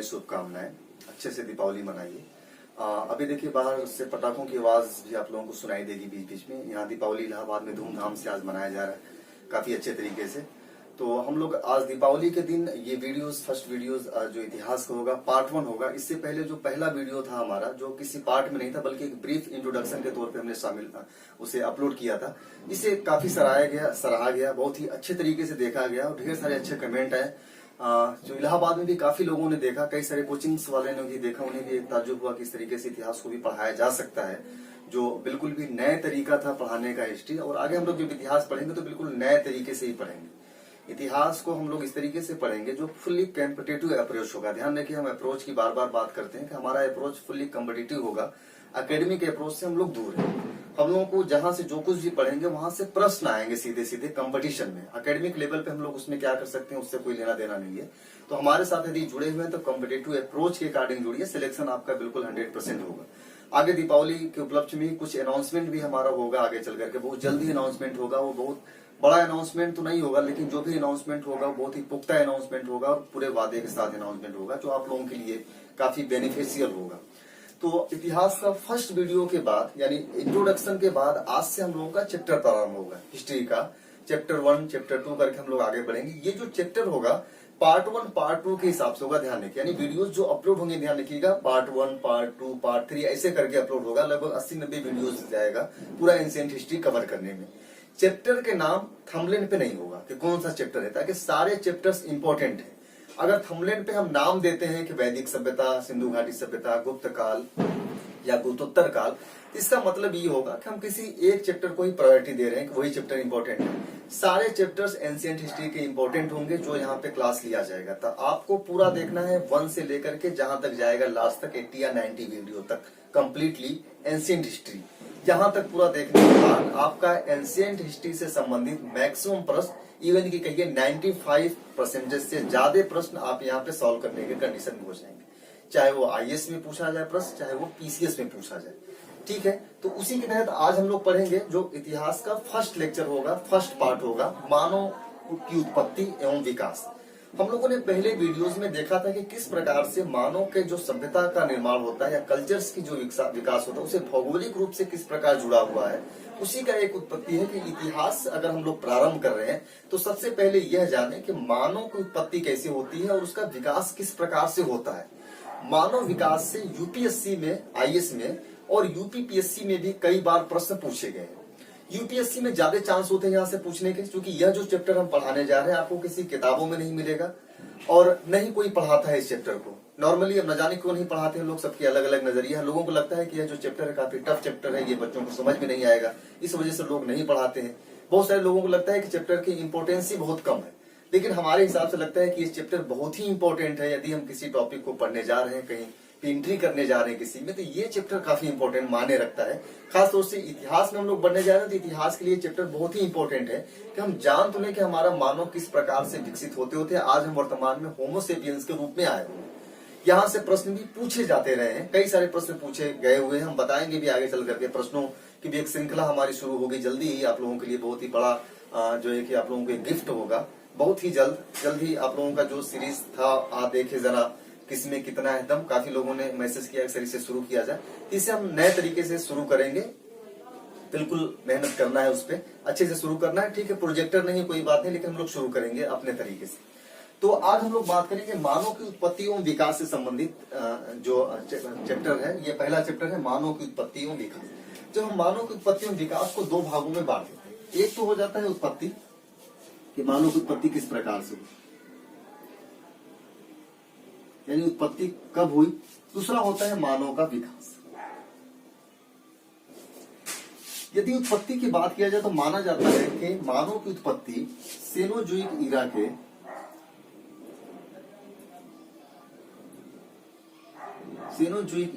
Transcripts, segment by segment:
शुभकामनाएं। अच्छे से दीपावली मनाइए। अभी देखिए बाहर से पटाखों की आवाज भी आप लोगों को सुनाई देगी बीच बीच में। यहाँ दीपावली इलाहाबाद में धूमधाम से आज मनाया जा रहा है, काफी अच्छे तरीके से। तो हम लोग आज दीपावली के दिन ये वीडियोस, फर्स्ट वीडियोस जो इतिहास का होगा, पार्ट 1 होगा। इससे पहले जो पहला वीडियो था हमारा, जो किसी पार्ट में नहीं था बल्कि एक ब्रीफ इंट्रोडक्शन के तौर पे हमने शामिल उसे अपलोड किया था। इसे काफी सराहा गया, बहुत ही अच्छे तरीके से देखा गया और ढेर सारे अच्छे कमेंट आए। जो इलाहाबाद में भी काफी लोगों ने देखा, कई सारे कोचिंग्स वाले ने भी देखा, उन्हें भी एक ताज्जुब हुआ कि इस तरीके से इतिहास को भी पढ़ाया जा सकता है, जो बिल्कुल भी नए तरीका था पढ़ाने का हिस्ट्री। और आगे हम लोग जब इतिहास पढ़ेंगे तो बिल्कुल नए तरीके से ही पढ़ेंगे। इतिहास को हम लोग इस तरीके से पढ़ेंगे जो फुल्ली कॉम्पिटिटिव अप्रोच होगा। ध्यान रखिए, हम अप्रोच की बार बार बात करते हैं कि हमारा अप्रोच फुल्ली कॉम्पिटिटिव होगा। एकेडमिक अप्रोच से हम लोग दूर हैं। हम लोगों को जहां से जो कुछ भी पढ़ेंगे वहां से प्रश्न आएंगे सीधे सीधे कंपटीशन में। एकेडमिक लेवल पे हम लोग उसमें क्या कर सकते हैं, उससे कोई लेना देना नहीं है। तो हमारे साथ यदि जुड़े हुए हैं तो कॉम्पिटिटिव अप्रोच के अकॉर्डिंग जुड़िए, सिलेक्शन आपका बिल्कुल 100% होगा। आगे दीपावली के उपलक्ष्य में कुछ अनाउंसमेंट भी हमारा होगा आगे चल करके, बहुत जल्दी अनाउंसमेंट होगा। वो बहुत बड़ा अनाउंसमेंट तो नहीं होगा, लेकिन जो भी अनाउंसमेंट होगा बहुत ही पुख्ता अनाउंसमेंट होगा और पूरे वादे के साथ अनाउंसमेंट होगा, जो आप लोगों के लिए काफी बेनिफिशियल होगा। तो इतिहास का फर्स्ट वीडियो के बाद, यानी इंट्रोडक्शन के बाद, आज से हम लोगों का चैप्टर प्रारंभ होगा हिस्ट्री का। चैप्टर 1, चैप्टर 2 करके हम लोग आगे बढ़ेंगे। ये जो चैप्टर होगा पार्ट 1, पार्ट 2 के हिसाब से होगा। ध्यान रखिए, यानी वीडियोस जो अपलोड होंगे, ध्यान रखिएगा, पार्ट 1, पार्ट 2, पार्ट 3 ऐसे करके अपलोड होगा। लगभग 80-90 वीडियोस जाएगा पूरा एंशिएंट हिस्ट्री कवर करने में। चैप्टर के नाम थंबनेल पे नहीं होगा कि कौन सा चैप्टर है, ताकि सारे चैप्टर्स इंपॉर्टेंट है। अगर थंबनेल पे हम नाम देते हैं कि वैदिक सभ्यता, सिंधु घाटी सभ्यता, गुप्त काल या गुप्तोत्तर काल, इसका मतलब ये होगा कि हम किसी एक चैप्टर को ही प्रायोरिटी दे रहे हैं कि वही चैप्टर इंपॉर्टेंट है। सारे चैप्टर्स एंशिएंट हिस्ट्री के इंपॉर्टेंट होंगे जो यहाँ पे क्लास लिया जाएगा। तो आपको पूरा देखना है 1 से लेकर के जहां तक जाएगा लास्ट तक 80 या 90 वीडियो तक, कंप्लीटली एंशिएंट हिस्ट्री। यहाँ तक पूरा देखने के बाद आपका एंशिएंट हिस्ट्री से संबंधित मैक्सिमम प्रश्न, इवन की कहिए 95% से ज्यादा प्रश्न आप यहाँ पे सॉल्व करने के कंडीशन में हो जाएंगे। चाहे वो आईएएस में पूछा जाए प्रश्न, चाहे वो पीसीएस में पूछा जाए। ठीक है, तो उसी के तहत आज हम लोग पढ़ेंगे जो इतिहास का फर्स्ट लेक्चर होगा, फर्स्ट पार्ट होगा, मानव की उत्पत्ति एवं विकास। हम लोगों ने पहले वीडियोस में देखा था कि किस प्रकार से मानव के जो सभ्यता का निर्माण होता है या कल्चर्स की जो विकास होता है, उसे भौगोलिक रूप से किस प्रकार जुड़ा हुआ है। उसी का एक उत्पत्ति है कि इतिहास अगर हम लोग प्रारंभ कर रहे हैं तो सबसे पहले यह जाने कि मानव की उत्पत्ति कैसे होती है और उसका विकास किस प्रकार से होता है। मानव विकास से यूपीएससी में, आईएएस में और यूपीपीएससी में भी कई बार प्रश्न पूछे गए हैं। यूपीएससी में ज्यादा चांस होते हैं यहाँ से पूछने के, क्योंकि यह जो चैप्टर हम पढ़ाने जा रहे हैं आपको किसी किताबों में नहीं मिलेगा और नहीं कोई पढ़ाता है इस चैप्टर को। नॉर्मली अब न जाने क्यों नहीं पढ़ाते हैं लोग, सबकी अलग अलग नजरिया है। लोगों को लगता है कि यह जो चैप्टर है काफी टफ चैप्टर है, ये बच्चों को समझ में नहीं आएगा, इस वजह से लोग नहीं पढ़ाते हैं। बहुत सारे लोगों को लगता है कि चैप्टर की इंपोर्टेंस ही बहुत कम है, लेकिन हमारे हिसाब से लगता है कि ये चैप्टर बहुत ही इंपॉर्टेंट है। यदि हम किसी टॉपिक को पढ़ने जा रहे हैं, कहीं एंट्री करने जा रहे हैं किसी में, तो ये चैप्टर काफी इंपॉर्टेंट माने रखता है। खासतौर से इतिहास में हम लोग बढ़ने जा रहे हैं तो इतिहास के लिए चैप्टर बहुत ही इंपॉर्टेंट है कि हम जान तो लें कि हमारा मानव किस प्रकार से विकसित होते होते आज हम वर्तमान में होमोसेपियंस के रूप में आए हुए हैं। यहाँ से प्रश्न भी पूछे जाते रहे हैं, कई सारे प्रश्न पूछे गए हुए हैं। हम बताएंगे भी आगे चल करके। प्रश्नों की भी एक श्रृंखला हमारी शुरू होगी जल्दी ही। आप लोगों के लिए बहुत ही बड़ा जो है कि आप लोगों को एक गिफ्ट होगा बहुत ही जल्द ही। आप लोगों का जो सीरीज था आप देखे जरा किसमें कितना है दम, काफी लोगों ने मैसेज किया अक्सर इसे शुरू किया जाए। इसे हम नए तरीके से शुरू करेंगे, बिल्कुल मेहनत करना है, उस पर अच्छे से शुरू करना है। ठीक है, प्रोजेक्टर नहीं कोई बात नहीं, लेकिन हम लोग शुरू करेंगे अपने तरीके से। तो आज हम लोग बात करेंगे मानव की उत्पत्ति एवं विकास से संबंधित जो चैप्टर है। ये पहला चैप्टर है मानव की उत्पत्ति एवं विकास। जब हम मानव की उत्पत्ति एवं विकास को दो भागों में बांट देते हैं, एक तो हो जाता है उत्पत्ति कि मानव की उत्पत्ति किस प्रकार से हुई, यानी उत्पत्ति कब हुई। दूसरा होता है मानव का विकास। यदि उत्पत्ति की बात किया जाए तो माना जाता है कि मानव की उत्पत्ति सेनोजोइक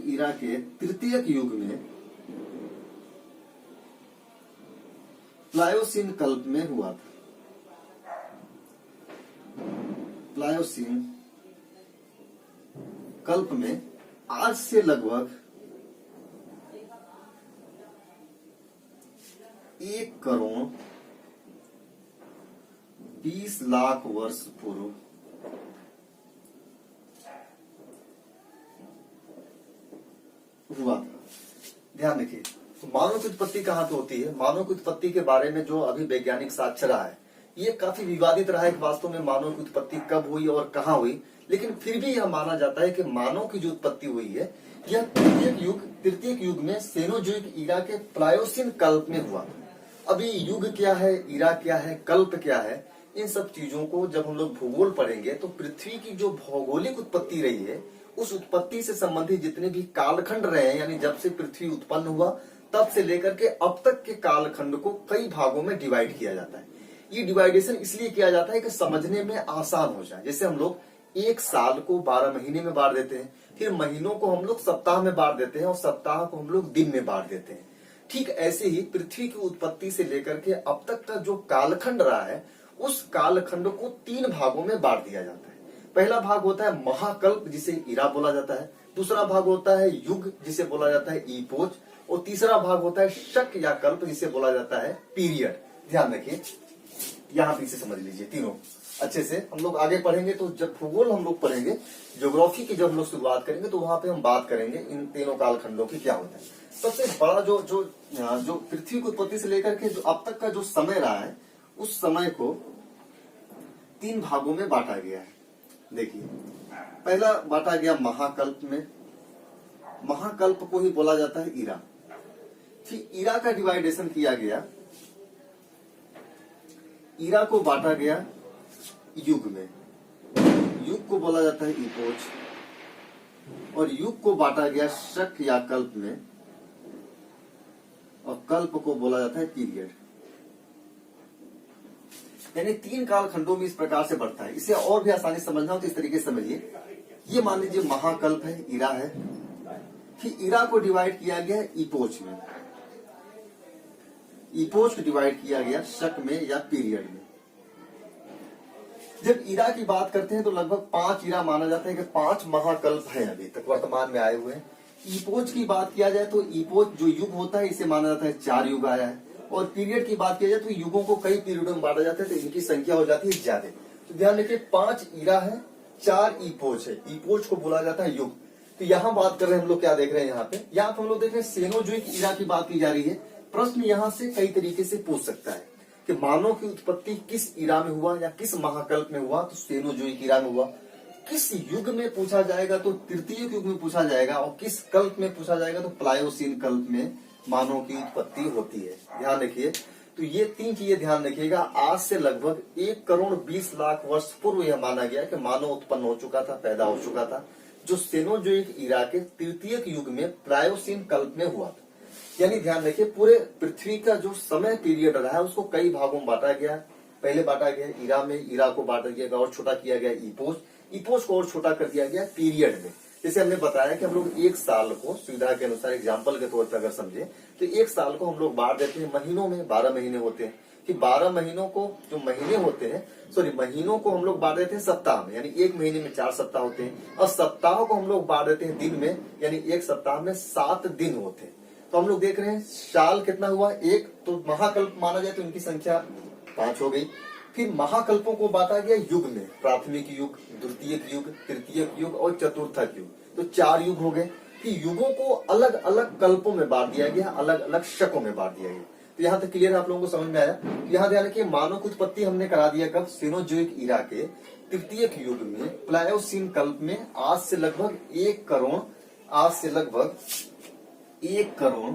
ईरा के तृतीयक युग में प्लायोसीन कल्प में हुआ था। प्लायोसीन कल्प में आज से लगभग 1 करोड़ 20 लाख वर्ष पूर्व हुआ था। ध्यान रखिए, तो मानव की उत्पत्ति कहाँ पे होती है? मानव की उत्पत्ति के बारे में जो अभी वैज्ञानिक साक्ष्य रहा है, ये काफी विवादित रहा है कि वास्तव में मानव की उत्पत्ति कब हुई और कहाँ हुई, लेकिन फिर भी यह माना जाता है कि मानव की जो उत्पत्ति हुई है यह तृतीयक युग में सेनोजोइक ईरा के प्लायोसिन कल्प में हुआ। अभी युग क्या है, ईरा क्या है, कल्प क्या है, इन सब चीजों को जब हम लोग भूगोल पढ़ेंगे तो पृथ्वी की जो भौगोलिक उत्पत्ति रही है उस उत्पत्ति से संबंधित जितने भी कालखंड रहे हैं, यानी जब से पृथ्वी उत्पन्न हुआ तब से लेकर के अब तक के कालखंड को कई भागों में डिवाइड किया जाता है। ये डिवाइडेशन इसलिए किया जाता है कि समझने में आसान हो जाए। जैसे हम लोग एक साल को 12 महीने में बांट देते हैं, फिर महीनों को हम लोग सप्ताह में बांट देते हैं और सप्ताह को हम लोग दिन में बांट देते हैं। ठीक ऐसे ही पृथ्वी की उत्पत्ति से लेकर के अब तक का जो कालखंड रहा है उस कालखंड को 3 भागों में बांट दिया जाता है। पहला भाग होता है महाकल्प, जिसे ईरा बोला जाता है। दूसरा भाग होता है युग, जिसे बोला जाता है ईपोच। और तीसरा भाग होता है शक या कल्प, जिसे बोला जाता है पीरियड। ध्यान रखिए, यहाँ पे इसे समझ लीजिए तीनों अच्छे से। हम लोग आगे पढ़ेंगे तो जब भूगोल हम लोग पढ़ेंगे, ज्योग्राफी की जब हम लोग शुरुआत करेंगे तो वहां पे हम बात करेंगे इन तीनों कालखंडों की क्या होता है। सबसे बड़ा जो पृथ्वी की उत्पत्ति से लेकर के जो अब तक का जो समय रहा है उस समय को 3 भागों में बांटा गया है। देखिए, पहला बांटा गया महाकल्प में। महाकल्प को ही बोला जाता है ईरा। फिर ईरा का डिवाइडेशन किया गया, ईरा को बांटा गया युग में। युग को बोला जाता है ईपोच। और युग को बांटा गया शक या कल्प में, और कल्प को बोला जाता है पीरियड। यानी 3 कालखंडों में इस प्रकार से बढ़ता है। इसे और भी आसानी समझना हो तो इस तरीके से समझिए। ये मान लीजिए महाकल्प है, ईरा है। फिर ईरा को डिवाइड किया गया ईपोच में, ईपोच को डिवाइड किया गया शक में या पीरियड में। जब ईरा की बात करते हैं तो लगभग 5 ईरा माना जाता है कि 5 महाकल्प हैं अभी तक वर्तमान में आए हुए हैं। ईपोच की बात किया जाए तो ईपोच जो युग होता है इसे माना जाता है 4 युग आया है। और पीरियड की बात किया जाए तो युगों को कई पीरियडों में बांटा जाता है, तो इनकी संख्या हो जाती है ज्यादा। तो ध्यान रखिए, 5 ईरा है, 4 ईपोच है। ईपोच को बोला जाता है युग। तो यहाँ बात कर रहे हैं हम लोग, क्या देख रहे हैं यहाँ पे हम लोग देख रहे हैं सेनोजोइक ईरा की बात की जा रही है। प्रश्न यहाँ से कई तरीके से पूछ सकता है कि मानव की उत्पत्ति किस ईरा में हुआ या किस महाकल्प में हुआ, तो सेनोजोइक ईरा में हुआ। किस युग में पूछा जाएगा तो तृतीय युग में पूछा जाएगा, और किस कल्प में पूछा जाएगा तो प्लायोसीन कल्प में मानव की उत्पत्ति होती है। ध्यान रखिए, तो ये 3 चीजें ध्यान रखिएगा। आज से लगभग 1 करोड़ 20 लाख वर्ष पूर्व यह माना गया कि मानव उत्पन्न हो चुका था, पैदा हो चुका था, जो सेनोजोइक ईरा के तृतीयक युग में प्लायोसीन कल्प में हुआ था। यानी ध्यान रखिए, पूरे पृथ्वी का जो समय पीरियड रहा है उसको कई भागों में बांटा गया। पहले बांटा गया ईरा में, ईरा को बांटा गया और छोटा किया गया ईपोच, ईपोच को और छोटा कर दिया गया पीरियड में। जैसे हमने बताया कि हम लोग एक साल को सुविधा के अनुसार एग्जाम्पल के तौर पर अगर समझे तो एक साल को हम लोग बांट देते हैं महीनों में। 12 महीने होते हैं कि 12 महीनों को जो महीने होते हैं, महीनों को हम लोग बांट देते हैं सप्ताह में, यानी एक महीने में 4 सप्ताह होते हैं। और सप्ताह को हम लोग बांट देते हैं दिन में, यानी एक सप्ताह में 7 दिन होते हैं। तो हम लोग देख रहे हैं साल कितना हुआ, एक। तो महाकल्प माना जाए तो इनकी संख्या 5 हो गई। फिर महाकल्पों को बांटा गया युग में, प्राथमिक युग, द्वितीयक युग, तृतीयक युग और चतुर्थक युग। तो 4 युग हो गए। फिर युगों को अलग अलग कल्पों में बांट दिया गया, अलग अलग शकों में बांट दिया गया। तो यहाँ तक क्लियर आप लोगों को समझ में आया। यहाँ ध्यान रखिए, मानव की उत्पत्ति हमने करा दिया कब, सेनोजोइक ईरा के तृतीयक युग में प्लायोसीन कल्प में। आज से लगभग 1 करोड़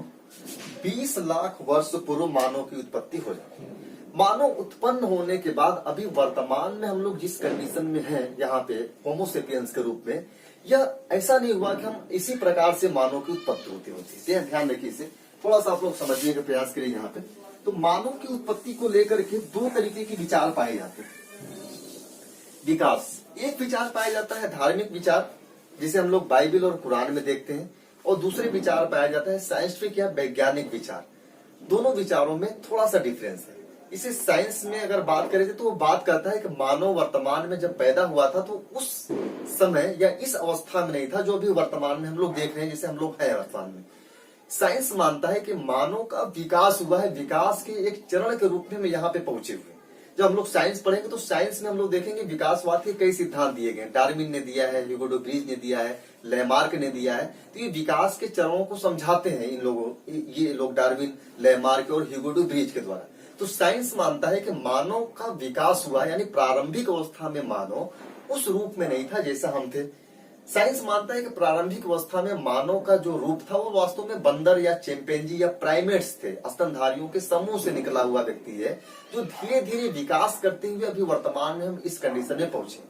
20 लाख वर्ष पूर्व मानव की उत्पत्ति हो जाती है। मानव उत्पन्न होने के बाद अभी वर्तमान में हम लोग जिस कंडीशन में हैं यहाँ पे होमोसेपियंस के रूप में, यह ऐसा नहीं हुआ कि हम इसी प्रकार से मानव की उत्पत्ति होती है। ध्यान रखिए, इसे थोड़ा सा आप लोग समझने का प्रयास करिए यहाँ पे। तो मानव की उत्पत्ति को लेकर के 2 तरीके के विचार पाए जाते हैं। विकास, एक विचार पाया जाता है धार्मिक विचार, जिसे हम लोग बाइबल और कुरान में देखते हैं, और दूसरे विचार पाया जाता है साइंटिफिक या वैज्ञानिक विचार। दोनों विचारों में थोड़ा सा डिफरेंस है। इसे साइंस में अगर बात करें तो वो बात करता है कि मानव वर्तमान में जब पैदा हुआ था तो उस समय या इस अवस्था में नहीं था जो अभी वर्तमान में हम लोग देख रहे हैं, जैसे हम लोग हैं वर्तमान में। साइंस मानता है कि मानव का विकास हुआ है, विकास के एक चरण के रूप में हम यहाँ पे पहुंचे हुए। जब हम लोग साइंस पढ़ेंगे तो साइंस में हम लोग देखेंगे विकासवाद के कई सिद्धांत दिए गए, डार्विन ने दिया है, ह्यूगो डू ब्रीज ने दिया है, लैमार्क ने दिया है। तो ये विकास के चरणों को समझाते हैं इन लोगों, ये लोग डार्विन, लैमार्क और ह्यूगो डू ब्रीज के द्वारा। तो साइंस मानता है कि मानव का विकास हुआ, यानी प्रारंभिक अवस्था में मानव उस रूप में नहीं था जैसा हम थे। साइंस मानता है कि प्रारंभिक अवस्था में मानव का जो रूप था वो वास्तव में बंदर या चिंपैंजी या प्राइमेट्स थे, स्तनधारियों के समूह से निकला हुआ व्यक्ति है, जो धीरे धीरे विकास करते हुए अभी वर्तमान में हम इस कंडीशन में पहुंचे।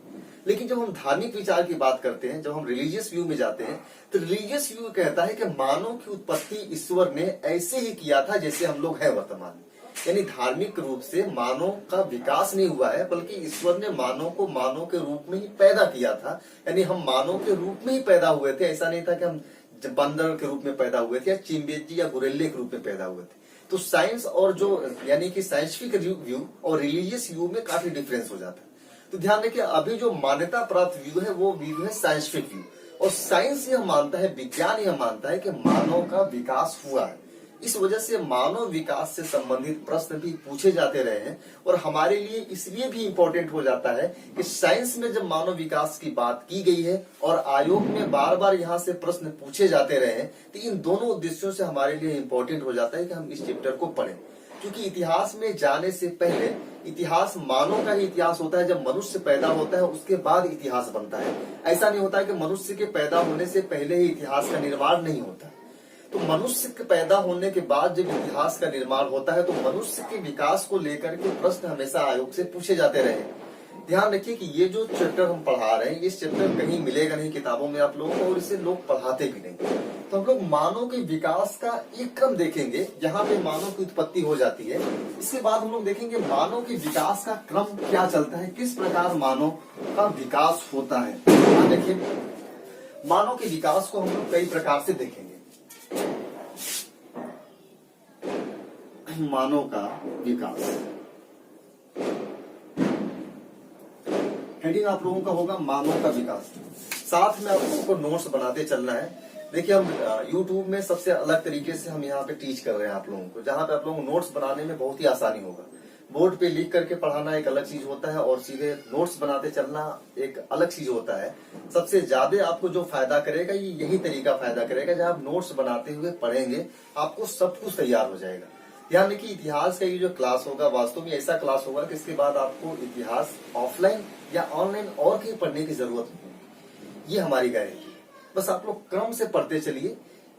लेकिन जब हम धार्मिक विचार की बात करते हैं, जब हम रिलीजियस व्यू में जाते हैं, तो रिलीजियस व्यू कहता है कि मानव की उत्पत्ति ईश्वर ने ऐसे ही किया था जैसे हम लोग हैं वर्तमान में। यानी धार्मिक रूप से मानव का विकास नहीं हुआ है, बल्कि ईश्वर ने मानव को मानव के रूप में ही पैदा किया था। यानी हम मानव के रूप में ही पैदा हुए थे, ऐसा नहीं था कि हम बंदर के रूप में पैदा हुए थे या चिंपैंजी या गोरिल्ले के रूप में पैदा हुए थे। तो साइंस और जो यानी कि साइंटिफिक व्यू और रिलीजियस व्यू में काफी डिफरेंस हो जाता है। तो ध्यान रखिए, अभी जो मान्यता प्राप्त व्यू है वो व्यू है साइंटिफिक व्यू, और साइंस यह मानता है, विज्ञान यह मानता है कि मानव का विकास हुआ है। इस वजह से मानव विकास से संबंधित प्रश्न भी पूछे जाते रहे हैं, और हमारे लिए इसलिए भी इम्पोर्टेंट हो जाता है कि साइंस में जब मानव विकास की बात की गई है और आयोग में बार बार यहाँ से प्रश्न पूछे जाते रहे हैं, तो इन दोनों उद्देश्यों से हमारे लिए इम्पोर्टेंट हो जाता है कि हम इस चैप्टर को पढ़ें। क्योंकि इतिहास में जाने से पहले इतिहास मानव का ही इतिहास होता है। जब मनुष्य पैदा होता है उसके बाद इतिहास बनता है। ऐसा नहीं होता है कि मनुष्य के पैदा होने से पहले ही इतिहास का निर्माण नहीं होता। तो मनुष्य के पैदा होने के बाद जब इतिहास का निर्माण होता है तो मनुष्य के विकास को लेकर के प्रश्न हमेशा आयोग से पूछे जाते रहे। ध्यान रखिए कि ये जो चैप्टर हम पढ़ा रहे हैं, ये चैप्टर कहीं मिलेगा नहीं किताबों में आप लोगों को, और इसे लोग पढ़ाते भी नहीं। तो हम लोग मानव के विकास का एक क्रम देखेंगे जहाँ पे मानव की उत्पत्ति हो जाती है। इसके बाद हम लोग देखेंगे मानव के विकास का क्रम क्या चलता है, किस प्रकार मानव का विकास होता है। ध्यान रखिए, मानव के विकास को हम लोग कई प्रकार से देखेंगे। मानव का विकास, हेडिंग आप लोगों का होगा मानव का विकास। साथ में आप लोगों को नोट्स बनाते चलना है। देखिए, हम YouTube में सबसे अलग तरीके से हम यहाँ पे टीच कर रहे हैं आप लोगों को, जहाँ पे आप लोगों को नोट्स बनाने में बहुत ही आसानी होगा। बोर्ड पे लिख करके पढ़ाना एक अलग चीज होता है और सीधे नोट्स बनाते चलना एक अलग चीज होता है। सबसे ज्यादा आपको जो फायदा करेगा ये यही तरीका फायदा करेगा, जब आप नोट्स बनाते हुए पढ़ेंगे आपको सब कुछ तैयार हो जाएगा। ध्यान रखिए, इतिहास का ये जो क्लास होगा वास्तव में ऐसा क्लास होगा कि इसके बाद आपको इतिहास ऑफलाइन या ऑनलाइन और कहीं पढ़ने की जरूरत नहीं। ये हमारी गारंटी है। बस आप लोग क्रम से पढ़ते चलिए,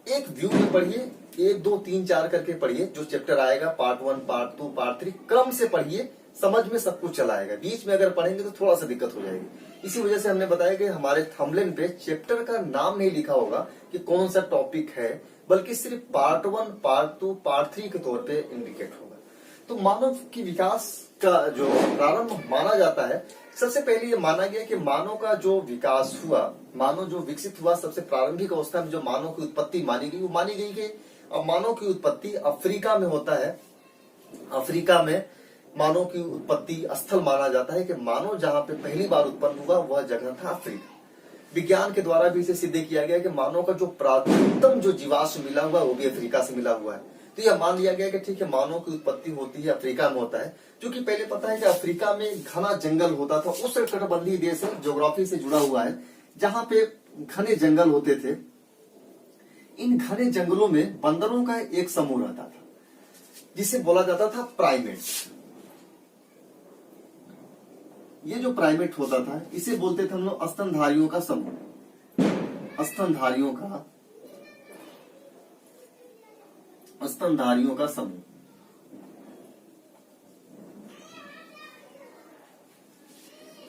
एक व्यू में पढ़िए, 1 2 3 4 करके पढ़िए। जो चैप्टर आएगा पार्ट 1 पार्ट 2 पार्ट 3 क्रम से पढ़िए, समझ में सब कुछ चला आएगा। बीच में अगर पढ़ेंगे तो थोड़ा सा दिक्कत हो जाएगी। इसी वजह से हमने बताया कि हमारे थंबनेल पे चैप्टर का नाम नहीं लिखा होगा कि कौन सा टॉपिक है, बल्कि सिर्फ पार्ट 1 पार्ट 2 पार्ट 3 के तौर पे इंडिकेट होगा। तो मानव की विकास का जो प्रारंभ माना जाता है, सबसे पहले ये माना गया कि मानव का जो विकास हुआ, मानव जो विकसित हुआ, सबसे प्रारंभिक अवस्था में जो मानव की उत्पत्ति मानी गई, वो मानी गई कि मानव की उत्पत्ति अफ्रीका में होता है। अफ्रीका में मानव की उत्पत्ति स्थल माना जाता है कि मानव जहाँ पे पहली बार उत्पन्न हुआ वह जगह था अफ्रीका। विज्ञान के द्वारा भी इसे सिद्ध किया गया कि मानव का जो प्राचीनतम जो जीवाश्म मिला हुआ है वो भी अफ्रीका से मिला हुआ है। तो यह मान लिया गया कि ठीक है, मानव की उत्पत्ति होती है अफ्रीका में होता है। क्योंकि पहले पता है कि अफ्रीका में घना जंगल होता था, उस कटिबंधीय देश है, ज्योग्राफी से जुड़ा हुआ है, जहाँ पे घने जंगल होते थे। इन घने जंगलों में बंदरों का एक समूह रहता था जिसे बोला जाता था प्राइमेट्स। ये जो प्राइमेट होता था इसे बोलते थे हम लोग स्तनधारियों का समूह। स्तनधारियों का समूह।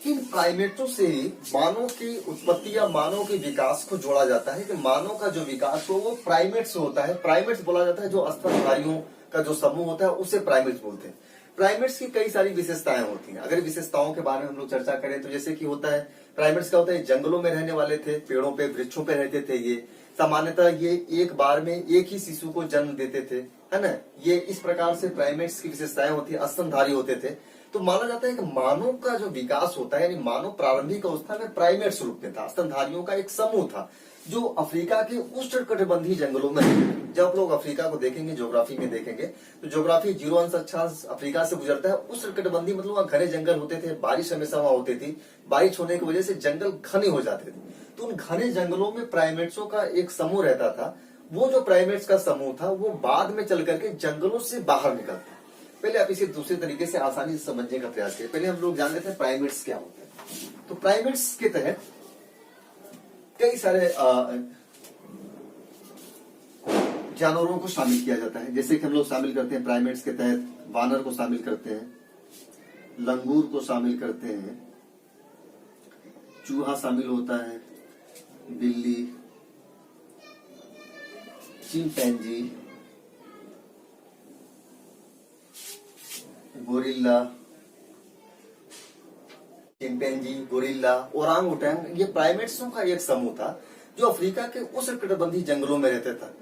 इन प्राइमेटों से ही मानव की उत्पत्ति या मानव के विकास को जोड़ा जाता है कि मानव का जो विकास हो वो प्राइमेट्स से होता है। प्राइमेट्स बोला जाता है, जो स्तनधारियों का जो समूह होता है उसे प्राइमेट्स बोलते हैं। प्राइमेट्स की कई सारी विशेषताएं होती हैं। अगर विशेषताओं के बारे में हम लोग चर्चा करें तो जैसे कि होता है, प्राइमेट्स का होता है जंगलों में रहने वाले थे, पेड़ों पे वृक्षों पे रहते थे। ये सामान्यतः ये एक बार में एक ही शिशु को जन्म देते थे, है ना। ये इस प्रकार से प्राइमेट्स की विशेषताएं होती है। स्तनधारी होते थे। तो तो माना जाता है कि मानव का जो विकास होता है, यानी मानव प्रारंभिक अवस्था में प्राइमेट्स रूप में था, स्तनधारियों का एक समूह था जो अफ्रीका के उष्णकटिबंधीय जंगलों में है। जब लोग अफ्रीका को देखेंगे, ज्योग्राफी में देखेंगे, तो ज्योग्राफी 0 अंश अक्षांश अफ्रीका से गुजरता है। उष्णकटिबंधीय मतलब वहाँ घने जंगल होते थे, बारिश हमेशा वहां होती थी, बारिश होने की वजह से जंगल घने हो जाते थे। तो उन घने जंगलों में प्राइमेट्सों का एक समूह रहता था। वो जो प्राइमेट्स का समूह था वो बाद में चल करके जंगलों से बाहर निकलता है। पहले आप इसे दूसरे तरीके से आसानी से समझने का प्रयास करें। पहले हम लोग जान लेते हैं प्राइमेट्स क्या होता है। तो प्राइमेट्स के तहत कई सारे जानवरों को शामिल किया जाता है। जैसे कि हम लोग शामिल करते हैं प्राइमेट्स के तहत वानर को शामिल करते हैं, लंगूर को शामिल करते हैं, चूहा शामिल होता है, बिल्ली, चिंपैंजी, गोरिल्ला, चिंपैंजी, गोरिल्ला, ओरांग-उटांग, ये प्राइमेट्सों का एक समूह था जो अफ्रीका के उष्णकटिबंधीय जंगलों में रहते था।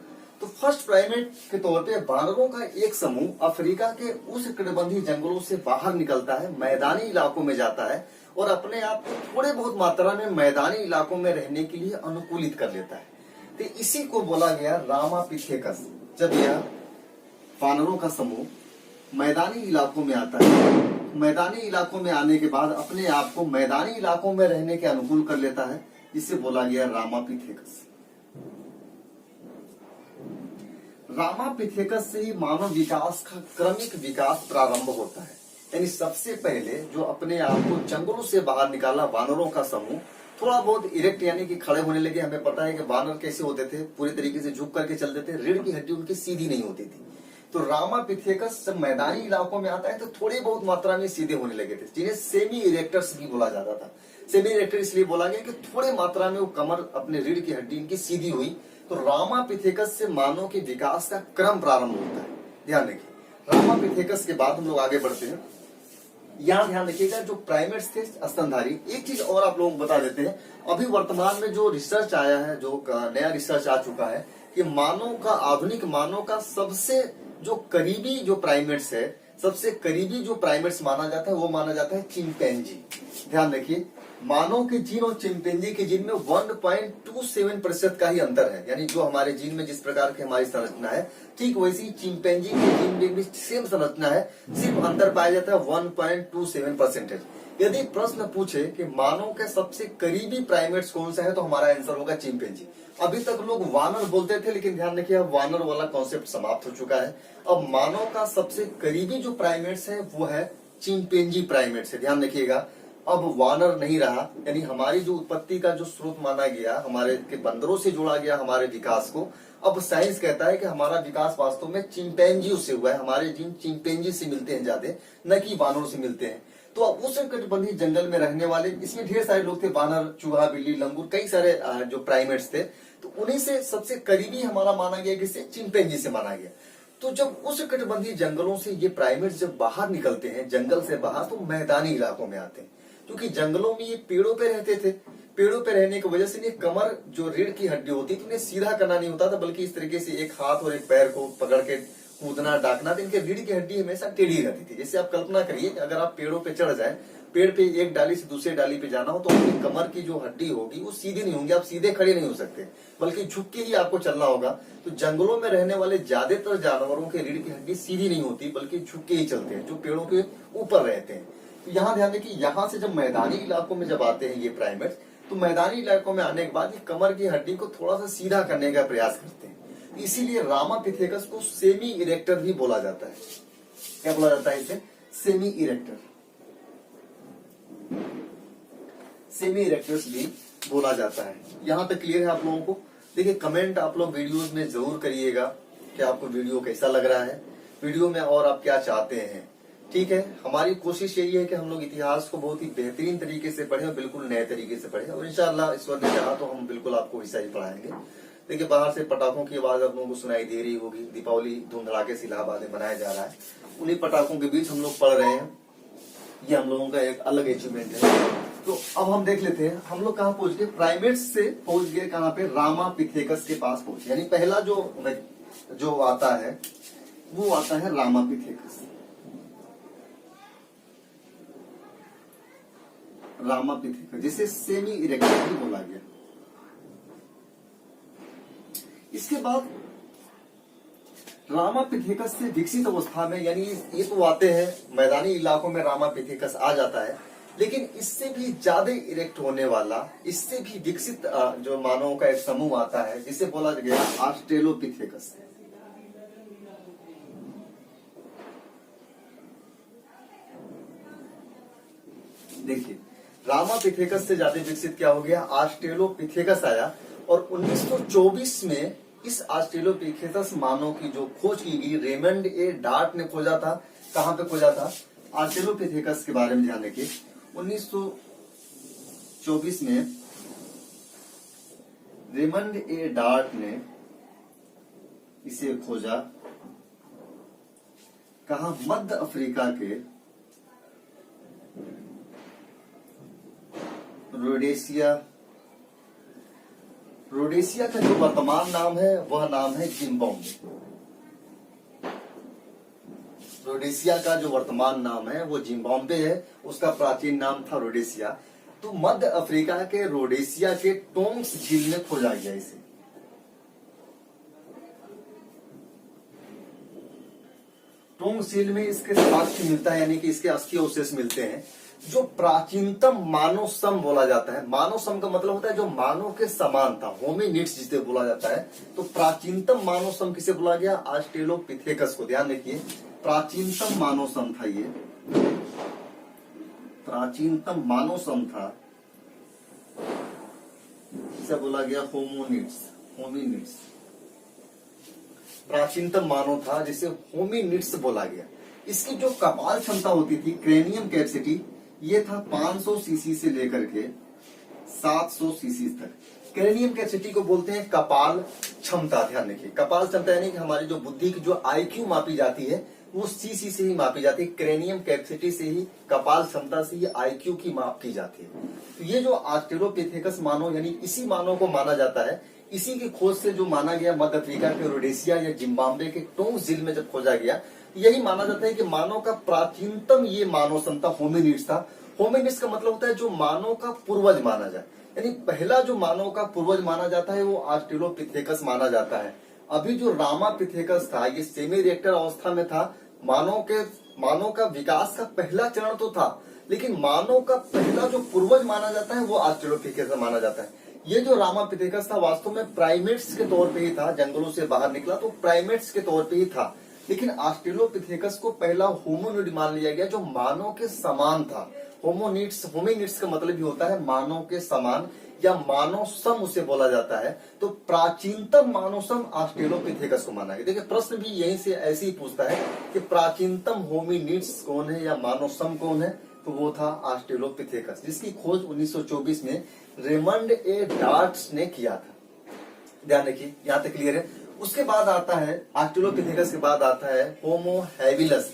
तो फर्स्ट प्राइमेट के तौर पे बानरों का एक समूह अफ्रीका के उष्णकटिबंधीय जंगलों से बाहर निकलता है, मैदानी इलाकों में जाता है और अपने आप को थोड़े बहुत मात्रा में मैदानी इलाकों में रहने के लिए अनुकूलित कर लेता है। तो इसी को बोला गया रामापिथेकस। जब यह वानरों का समूह मैदानी इलाकों में आता है, मैदानी इलाकों में आने के बाद अपने आप को मैदानी इलाकों में रहने के अनुकूल कर लेता है, इसे बोला गया रामापिथेकस। रामापिथेकस से ही मानव विकास का क्रमिक विकास प्रारंभ होता है। यानी सबसे पहले जो अपने आप को जंगलों से बाहर निकाला वानरों का समूह, थोड़ा बहुत इरेक्ट यानी कि खड़े होने लगे। हमें पता है कि वानर कैसे होते थे, पूरी तरीके से झुक करके चलते थे, रीढ़ की हड्डी उनकी सीधी नहीं होती थी। तो रामापिथेकस जब मैदानी इलाकों में आता है तो थोड़ी बहुत मात्रा में सीधे होने लगे थे, जिन्हें सेमी इरेक्टर्स भी बोला जाता था। सेमी इरेक्टर इसलिए बोला गया कि थोड़े मात्रा में वो कमर, अपने रीढ़ की हड्डी इनकी सीधी हुई। तो रामापिथेकस से मानव के विकास का क्रम प्रारंभ होता है। ध्यान रखिए, रामापिथेकस के बाद हम लोग आगे बढ़ते हैं। यहाँ ध्यान रखिएगा, जो प्राइमेट्स थे स्तनधारी, एक चीज और आप लोगों को बता देते हैं। अभी वर्तमान में जो रिसर्च आया है, जो नया रिसर्च आ चुका है कि मानव का, आधुनिक मानव का सबसे जो करीबी जो प्राइमेट्स है, सबसे करीबी जो प्राइमेट्स माना जाता है वो माना जाता है चिंपैंजी। ध्यान रखिए, मानव के जीन और चिंपैंजी के जीन में 1.27% का ही अंतर है। यानी जो हमारे जीन में जिस प्रकार की हमारी संरचना है, ठीक वैसी चिंपैंजी के जीन में भी सेम संरचना है, सिर्फ अंतर पाया जाता है 1.27%। यदि प्रश्न पूछे कि मानव के सबसे करीबी प्राइमेट्स कौन सा है, तो हमारा आंसर होगा चिंपैंजी। अभी तक लोग वानर बोलते थे, लेकिन ध्यान रखिए अब वानर वाला कॉन्सेप्ट समाप्त हो चुका है। अब मानव का सबसे करीबी जो प्राइमेट्स है वो है चिंपैंजी प्राइमेट्स है। ध्यान रखिएगा, अब वानर नहीं रहा। यानी हमारी जो उत्पत्ति का जो स्रोत माना गया, हमारे के बंदरों से जोड़ा गया हमारे विकास को, अब साइंस कहता है कि हमारा विकास वास्तव में चिंपैंजियों से हुआ है। हमारे जीन चिंपैंजी से मिलते हैं ज्यादा, न कि वानरों से मिलते हैं। तो अब उष्णकटिबंधीय जंगल में रहने वाले, इसमें ढेर सारे लोग थे, वानर, चूहा, बिल्ली, लंगूर, कई सारे जो प्राइमेट्स थे। तो उन्हीं से सबसे करीबी हमारा माना गया किसे, चिंपैंजी से माना गया। तो जब उष्णकटिबंधीय जंगलों से ये प्राइमेट्स जब बाहर निकलते हैं, जंगल से बाहर, तो मैदानी इलाकों में आते हैं। क्योंकि जंगलों में ये पेड़ों पे रहते थे, पेड़ों पे रहने की वजह से इन्हें कमर, जो रीढ़ की हड्डी होती थी, उन्हें सीधा करना नहीं होता था, बल्कि इस तरीके से एक हाथ और एक पैर को पकड़ के कूदना, डाकना। तो इनके रीढ़ की हड्डी हमेशा टेढ़ी रहती थी। जैसे आप कल्पना करिए, अगर आप पेड़ों पे चढ़ जाए, पेड़ पे एक डाली से दूसरे डाली पे जाना हो, तो आपकी कमर की जो हड्डी होगी वो सीधी नहीं होंगी, आप सीधे खड़े नहीं हो सकते, बल्कि झुक के ही आपको चलना होगा। तो जंगलों में रहने वाले ज्यादातर जानवरों के रीढ़ की हड्डी सीधी नहीं होती, बल्कि झुक के ही चलते हैं, जो पेड़ों के ऊपर रहते हैं। तो यहाँ ध्यान देखिए, यहाँ से जब मैदानी इलाकों में जब आते हैं ये प्राइमेट्स, तो मैदानी इलाकों में आने के बाद ये कमर की हड्डी को थोड़ा सा सीधा करने का प्रयास करते हैं। इसीलिए रामापिथेकस को सेमी इरेक्टर भी बोला जाता है। क्या बोला जाता है इसे, सेमी इरेक्टर, सेमी इरेक्टर्स भी बोला जाता है। यहाँ तक क्लियर है आप लोगों को। देखिए, कमेंट आप लोग वीडियोस में जरूर करिएगा कि आपको वीडियो कैसा लग रहा है, वीडियो में और आप क्या चाहते हैं। ठीक है, हमारी कोशिश यही है कि हम लोग इतिहास को बहुत ही बेहतरीन तरीके से पढ़े और बिल्कुल नए तरीके से पढ़े, और इंशाअल्लाह ईश्वर ने चाहा तो हम बिल्कुल आपको वैसा ही पढ़ाएंगे। देखिए, बाहर से पटाखों की आवाज आप लोगों को सुनाई दे रही होगी। दीपावली धूमधड़ाके से इलाहाबाद में मनाया जा रहा है, उन्हीं पटाखों के बीच हम लोग पढ़ रहे हैं। ये हम लोगों का एक अलग अचीवमेंट है। तो अब हम देख लेते हैं हम लोग कहाँ पहुंच गए। प्राइमेट्स से पहुंच गए कहाँ पे, रामापिथेकस के पास पहुंचे। यानी पहला जो आता है वो आता है रामापिथेकस। रामापिथेकस, जिसे सेमी इरेक्टेड भी बोला गया। इसके बाद रामापिथेकस से विकसित अवस्था में, यानी ये तो आते हैं मैदानी इलाकों में रामापिथेकस आ जाता है, लेकिन इससे भी ज्यादा इरेक्ट होने वाला, इससे भी विकसित जो मानवों का एक समूह आता है जिसे बोला गया ऑस्ट्रेलोपिथेकस। देखिए, रामापिथेकस से ज्यादा विकसित क्या हो गया, ऑस्ट्रेलोपिथेकस आया, और 1924 में इस ऑस्ट्रेलोपिथेकस मानव की जो खोज की गई, रेमंड ए डार्ट ने खोजा था। कहां पे खोजा था? ऑस्ट्रेलोपिथेकस के बारे में ध्यान रखिए। 1924 में रेमंड ए डार्ट ने इसे खोजा। कहा? मध्य अफ्रीका के रोडेशिया का जो वर्तमान नाम है वह नाम है जिम्बाब्वे। रोडेशिया का जो वर्तमान नाम है वो जिम्बाब्वे है, उसका प्राचीन नाम था रोडेशिया। तो मध्य अफ्रीका के रोडेशिया के टोंग्स झील में खोजा गया इसे। टोंग्स झील में इसके साक्ष्य मिलता है, यानी कि इसके अस्थि अवशेष मिलते हैं। जो प्राचीनतम मानव सम बोला जाता है, मानव सम का मतलब होता है जो मानव के समान था, होमिनिड्स जिसे बोला जाता है। तो प्राचीनतम मानव सम किसे बोला गया? ऑस्ट्रेलोपिथेकस को। ध्यान रखिए, प्राचीनतम मानव सम था ये, प्राचीनतम मानव सम था, इसे बोला गया होमिनिड्स। प्राचीनतम मानव था जिसे होमिनिड्स बोला गया। इसकी जो कपाल क्षमता होती थी, क्रेनियम कैपेसिटी, ये था 500 सीसी से लेकर के 700 सीसी तक। क्रेनियम कैपेसिटी को बोलते हैं कपाल क्षमता। ध्यान रखिए, कपाल क्षमता यानी कि हमारी जो बुद्धि की जो आईक्यू मापी जाती है वो सीसी से ही मापी जाती है, क्रेनियम कैपेसिटी से ही, कपाल क्षमता से ही आईक्यू की माप की जाती है। तो ये जो ऑस्ट्रेलोपिथेकस मानव, यानी इसी मानव को माना जाता है। इसी की खोज से जो माना गया मध्य अफ्रीका के रोडेशिया या जिम्बाब्वे के टोंग्स झील में जब खोजा गया, यही माना जाता है कि मानव का प्राचीनतम ये मानव संता होमिनिड्स था। होमिनिड्स का मतलब होता है जो मानव का पूर्वज माना जाए, यानी पहला जो मानव का पूर्वज माना जाता है वो ऑस्ट्रेलोपिथेकस माना जाता है। अभी जो रामापिथेकस था ये सेमी रिएक्टर अवस्था में था। मानव का विकास का पहला चरण तो था, लेकिन मानव का पहला जो पूर्वज माना जाता है वो ऑस्ट्रेलोपिथेकस माना जाता है। ये जो रामापिथेकस था वास्तव में प्राइमेट्स के तौर पे ही था, जंगलों से बाहर निकला तो प्राइमेट्स के तौर पे ही था। लेकिन ऑस्ट्रेलोपिथेकस को पहला होमोनिड मान लिया गया जो मानव के समान था। होमिनिड्स का मतलब भी होता है मानव के समान या मानव सम उसे बोला जाता है। तो प्राचीनतम मानव सम ऑस्ट्रेलोपिथेकस को माना गया। देखिए, प्रश्न भी यहीं से ऐसे ही पूछता है कि प्राचीनतम होमिनिड्स कौन है या मानव सम कौन है, तो वो था ऑस्ट्रेलोपिथेकस, जिसकी खोज 1924 में रेमंड ए डार्ट ने किया था। ध्यान रखिए, यहाँ तक क्लियर है। उसके बाद आता है ऑस्ट्रेलोपिथेकस के बाद आता है होमो हैबिलस।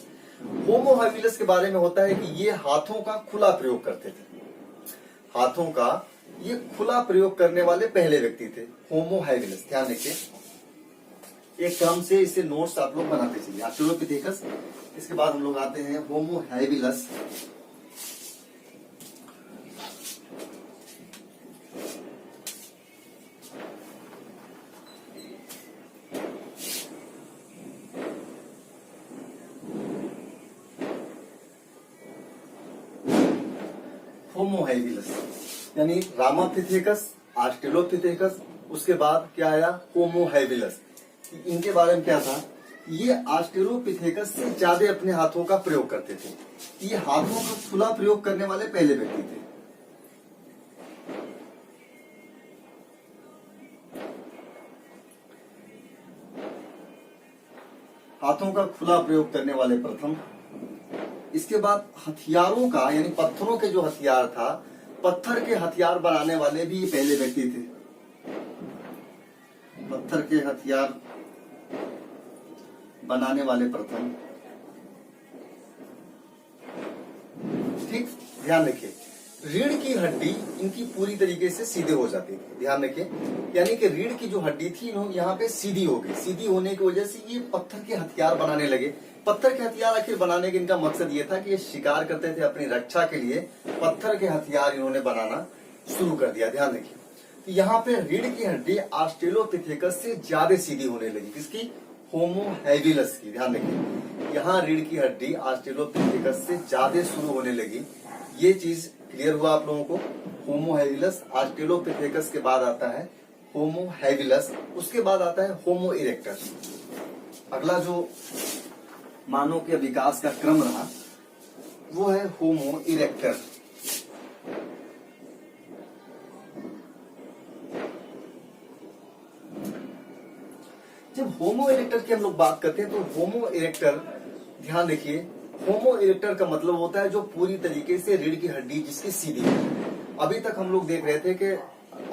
होमो हैबिलस के बारे में होता है कि ये हाथों का खुला प्रयोग करते थे। हाथों का ये खुला प्रयोग करने वाले पहले व्यक्ति थे, होमो हैबिलस। ध्यान रखिए, एक क्रम से इसे नोट्स आप लोग बनाते चलिए। ऑस्ट्रेलोपिथेकस, इसके बाद हम लोग आते हैं होमो हैबिलस। होमो हैबिलस यानी रामापिथेकस, ऑस्ट्रेलोपिथेकस, उसके बाद क्या आया? होमो हैबिलस। इनके बारे में क्या था? ये ऑस्ट्रेलोपिथेकस से ज्यादा अपने हाथों का प्रयोग करते थे। ये हाथों का खुला प्रयोग करने वाले पहले व्यक्ति थे। हाथों का खुला प्रयोग करने वाले प्रथम। इसके बाद हथियारों का, यानी पत्थरों के जो हथियार था, पत्थर के हथियार बनाने वाले भी ये पहले व्यक्ति थे। पत्थर के हथियार बनाने वाले प्रथम। ठीक, ध्यान रखिए, रीढ़ की हड्डी इनकी पूरी तरीके से सीधे हो जाती थी। ध्यान रखिए, यानी कि रीढ़ की जो हड्डी थी यहाँ पे सीधी हो गई। सीधी होने की वजह से ये पत्थर के हथियार बनाने लगे। पत्थर के हथियार आखिर बनाने का इनका मकसद ये था कि ये शिकार करते थे, अपनी रक्षा के लिए पत्थर के हथियार इन्होंने बनाना शुरू कर दिया। ध्यान रखिए, तो यहाँ पे रीढ़ की हड्डी ऑस्ट्रेलोपिथेकस से ज्यादा सीधी होने लगी। किसकी? होमो हैबिलस की। ध्यान रखिए, यहाँ रीढ़ की हड्डी ऑस्ट्रेलोपिथेकस से ज्यादा शुरू होने लगी। ये चीज क्लियर हुआ आप लोगों को? होमो हैबिलस, ऑस्ट्रेलोपिथेकस के बाद आता है होमो हैबिलस, उसके बाद आता है होमो इरेक्टस। अगला जो मानव के विकास का क्रम रहा वो है होमो इरेक्टर। जब होमो इरेक्टर की हम लोग बात करते हैं तो होमो इरेक्टर, ध्यान रखिए, होमो इरेक्टर का मतलब होता है जो पूरी तरीके से रीढ़ की हड्डी जिसकी सीधी है। अभी तक हम लोग देख रहे थे कि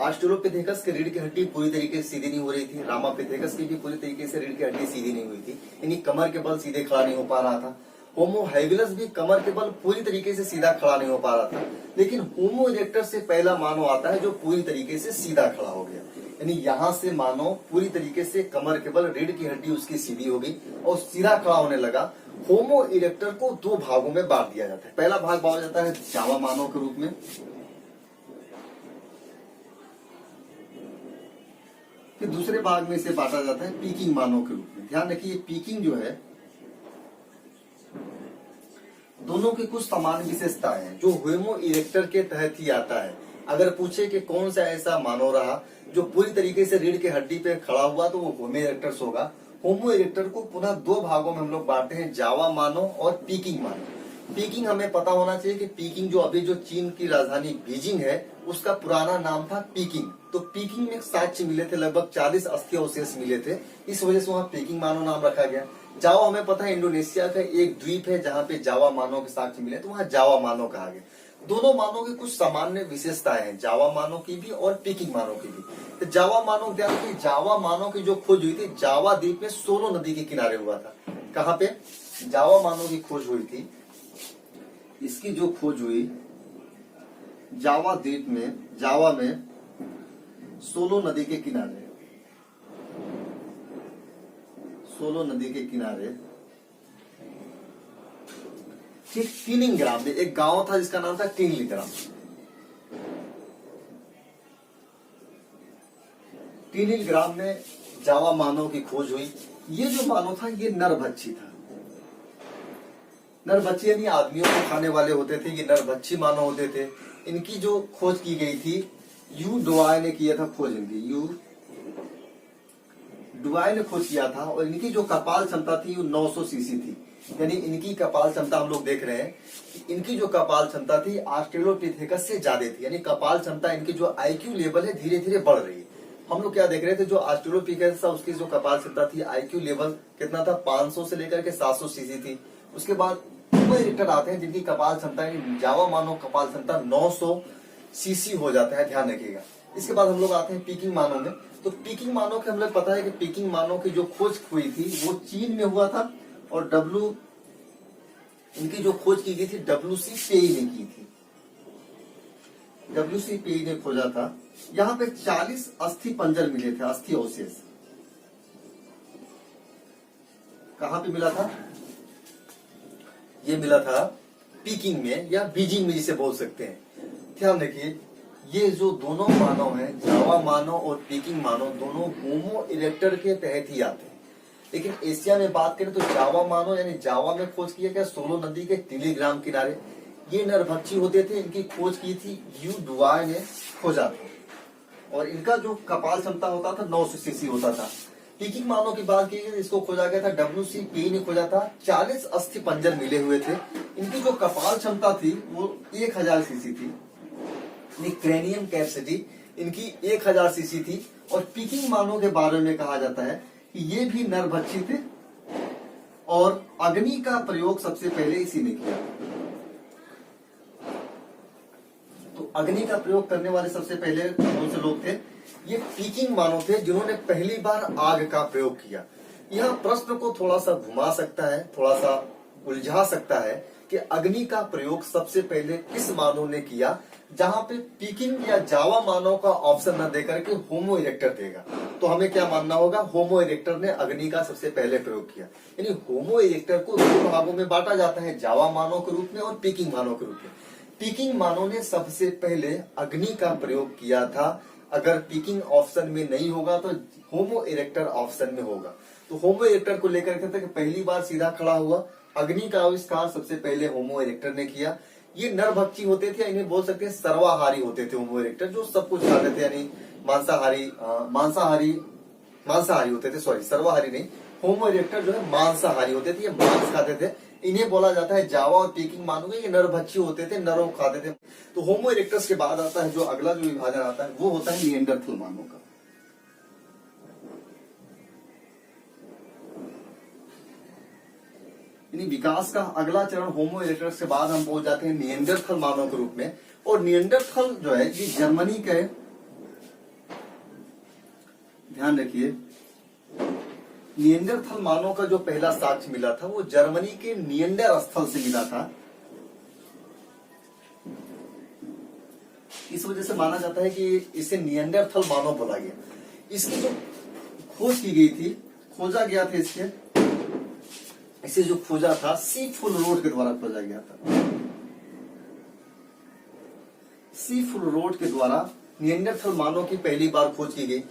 ऑस्ट्रेलोपिथेकस की रीढ़ की हड्डी पूरी तरीके से सीधी नहीं हो रही थी, रामापिथेकस की भी पूरी तरीके से रीढ़ की हड्डी सीधी नहीं हुई थी, यानी कमर के बल सीधे खड़ा नहीं हो पा रहा था। होमो हैबिलस भी कमर के बल पूरी तरीके से सीधा खड़ा नहीं हो पा रहा था, लेकिन होमो इरेक्टर से पहला मानव आता है जो पूरी तरीके से सीधा खड़ा हो गया। यानी यहाँ से मानव पूरी तरीके से कमर के बल रीढ़ की हड्डी उसकी सीधी हो गई और सीधा खड़ा होने लगा। होमो इरेक्टर को दो भागों में बांट दिया जाता है। पहला भाग बांटा जाता है जावा मानव के रूप में, फिर दूसरे भाग में इसे बांटा जाता है पीकिंग मानव के रूप में। ध्यान रखिए, पीकिंग जो है दोनों की कुछ समान विशेषताएं हैं जो होमो इरेक्टर के तहत ही आता है। अगर पूछे कि कौन सा ऐसा मानव रहा जो पूरी तरीके से रीढ़ की हड्डी पे खड़ा हुआ, तो वो होमो इरेक्टर्स होगा। होमो इरेक्टर को पुनः दो भागों में हम लोग बांटते हैं, जावा मानव और पीकिंग मानव। पीकिंग हमें पता होना चाहिए कि पीकिंग जो अभी जो चीन की राजधानी बीजिंग है उसका पुराना नाम था पीकिंग। तो पीकिंग में साक्ष्य मिले थे, लगभग 40 अस्थि अवशेष मिले थे, इस वजह से वहाँ पीकिंग मानव नाम रखा गया। जावा हमें पता है इंडोनेशिया का एक द्वीप है जहाँ पे जावा मानव के साक्ष्य मिले, तो वहाँ जावा मानव कहा गया। दोनों मानव की कुछ सामान्य विशेषताएं हैं, जावा मानव की भी और पीकिंग मानव की भी। तो जावा मानव, ध्यान रखिए, जावा मानव की जो खोज हुई थी जावा द्वीप में सोलो नदी के किनारे हुआ था। कहाँ पे जावा मानव की खोज हुई थी? इसकी जो खोज हुई जावा द्वीप में, जावा में सोलो नदी के किनारे, सोलो नदी के किनारे ठीक टिनिंग्राम में एक गांव था जिसका नाम था टिनिंग्राम। टिनिंग्राम में जावा मानव की खोज हुई। ये जो मानव था ये नरभक्षी था। नरभक्षी यानी आदमियों को खाने वाले होते थे, ये नरभक्षी मानव होते थे। इनकी जो खोज की गई थी यू डुआय ने किया था खोज, इनकी यू डुआय ने खोज किया था, और इनकी जो कपाल क्षमता थी वो 900 सीसी थी। यानी इनकी कपाल क्षमता हम लोग देख रहे हैं कि इनकी जो कपाल क्षमता थी ऑस्ट्रेलोपिथेकस से ज्यादा थी। यानी कपाल क्षमता, इनकी जो आईक्यू लेवल है धीरे धीरे बढ़ रही है। हम लोग क्या देख रहे थे, जो ऑस्ट्रेलोपिथेकस था उसकी जो कपाल क्षमता थी, आईक्यू लेवल कितना था, 500 से लेकर के 700 सीसी थी। उसके बाद होमो इरेक्टर आते हैं जिनकी कपाल क्षमता, जावा मानव कपाल क्षमता 900 सीसी हो जाता है, ध्यान रखिएगा। इसके बाद हम लोग आते हैं पीकिंग मानव में। तो पीकिंग मानव के हम लोग पता है कि पीकिंग मानव की जो खोज हुई थी वो चीन में हुआ था, और इनकी जो खोज की गई थी WC पेई ने की थी। WC पेई ने खोजा था। यहाँ पे 40 अस्थि पंजर मिले थे, अस्थि अवशेष। कहाँ पे मिला था? ये मिला था पीकिंग में या बीजिंग में जिसे बोल सकते हैं। ध्यान रखिए, ये जो दोनों मानव हैं, जावा मानव और पीकिंग मानव, दोनों होमो इरेक्टर के तहत ही आते हैं। लेकिन एशिया में बात करें तो जावा मानव यानी जावा में खोज किया गया सोलो नदी के टिनिंग्राम किनारे। ये नरभक्षी होते थे, इनकी खोज की थी यू डुआय ने खोजा था, और इनका जो कपाल क्षमता होता था 900 सीसी होता था। पीकिंग मानव की बात की गई, इसको खोजा गया था WC पेई ने खोजा था। 40 अस्थि पंजर मिले हुए थे। इनकी जो कपाल क्षमता थी वो 1000 सीसी थी। क्रेनियम कैपेसिटी इनकी 1000 सीसी थी। और पीकिंग मानव के बारे में कहा जाता है कि ये भी नरभक्षी थे, और अग्नि का प्रयोग सबसे पहले इसी ने किया। तो अग्नि का प्रयोग करने वाले सबसे पहले कौन से लोग थे? ये पीकिंग मानव थे, जिन्होंने पहली बार आग का प्रयोग किया। यह प्रश्न को थोड़ा सा घुमा सकता है, थोड़ा सा उलझा सकता है कि अग्नि का प्रयोग सबसे पहले किस मानव ने किया, जहां पे पीकिंग या जावा मानव का ऑप्शन न देकर के होमो इरेक्टर देगा। तो हमें क्या मानना होगा, होमो इरेक्टर ने अग्नि का सबसे पहले प्रयोग किया। यानी होमो इरेक्टर को दो भागों में बांटा जाता है, जावा मानव के रूप में और पीकिंग मानव के रूप में। पीकिंग मानव ने सबसे पहले अग्नि का प्रयोग किया था। अगर पीकिंग ऑप्शन में नहीं होगा तो होमो इरेक्टर ऑप्शन में होगा। तो होमो इरेक्टर को लेकर के पहली बार सीधा खड़ा हुआ, अग्नि का आविष्कार सबसे पहले होमो इरेक्टर ने किया। ये नरभक्षी होते थे, इन्हें बोल सकते हैं सर्वाहारी होते थे होमो इरेक्टर, जो सब कुछ खाते थे, यानी मांसाहारी होते थे, सॉरी सर्वाहारी नहीं, होमो इरेक्टर जो है मांसाहारी होते थे, ये मांस खाते थे। इन्हें बोला जाता है जावा और पीकिंग मानव, ये नरभक्षी होते थे, नरों खाते थे। तो होमो इरेक्टस के बाद आता है जो अगला जो विभाजन आता है वो होता है निएंडरथल मानव का। यानी विकास का अगला चरण होमो इरेक्टस के बाद हम पहुंच जाते हैं निएंडरथल मानव के रूप में। और निएंडरथल जो है ये जर्मनी के, ध्यान रखिए, निएंडरथल मानव का जो पहला साक्ष्य मिला था वो जर्मनी के निएंडर स्थल से मिला था। इस वजह से माना जाता है कि इसे निएंडरथल मानव बोला गया। इसकी जो खोज की गई थी, खोजा गया था इसे जो खोजा था सीफुल रोड के द्वारा खोजा गया था। सीफुल रोड के द्वारा निएंडरथल मानव की पहली बार खोज की गई।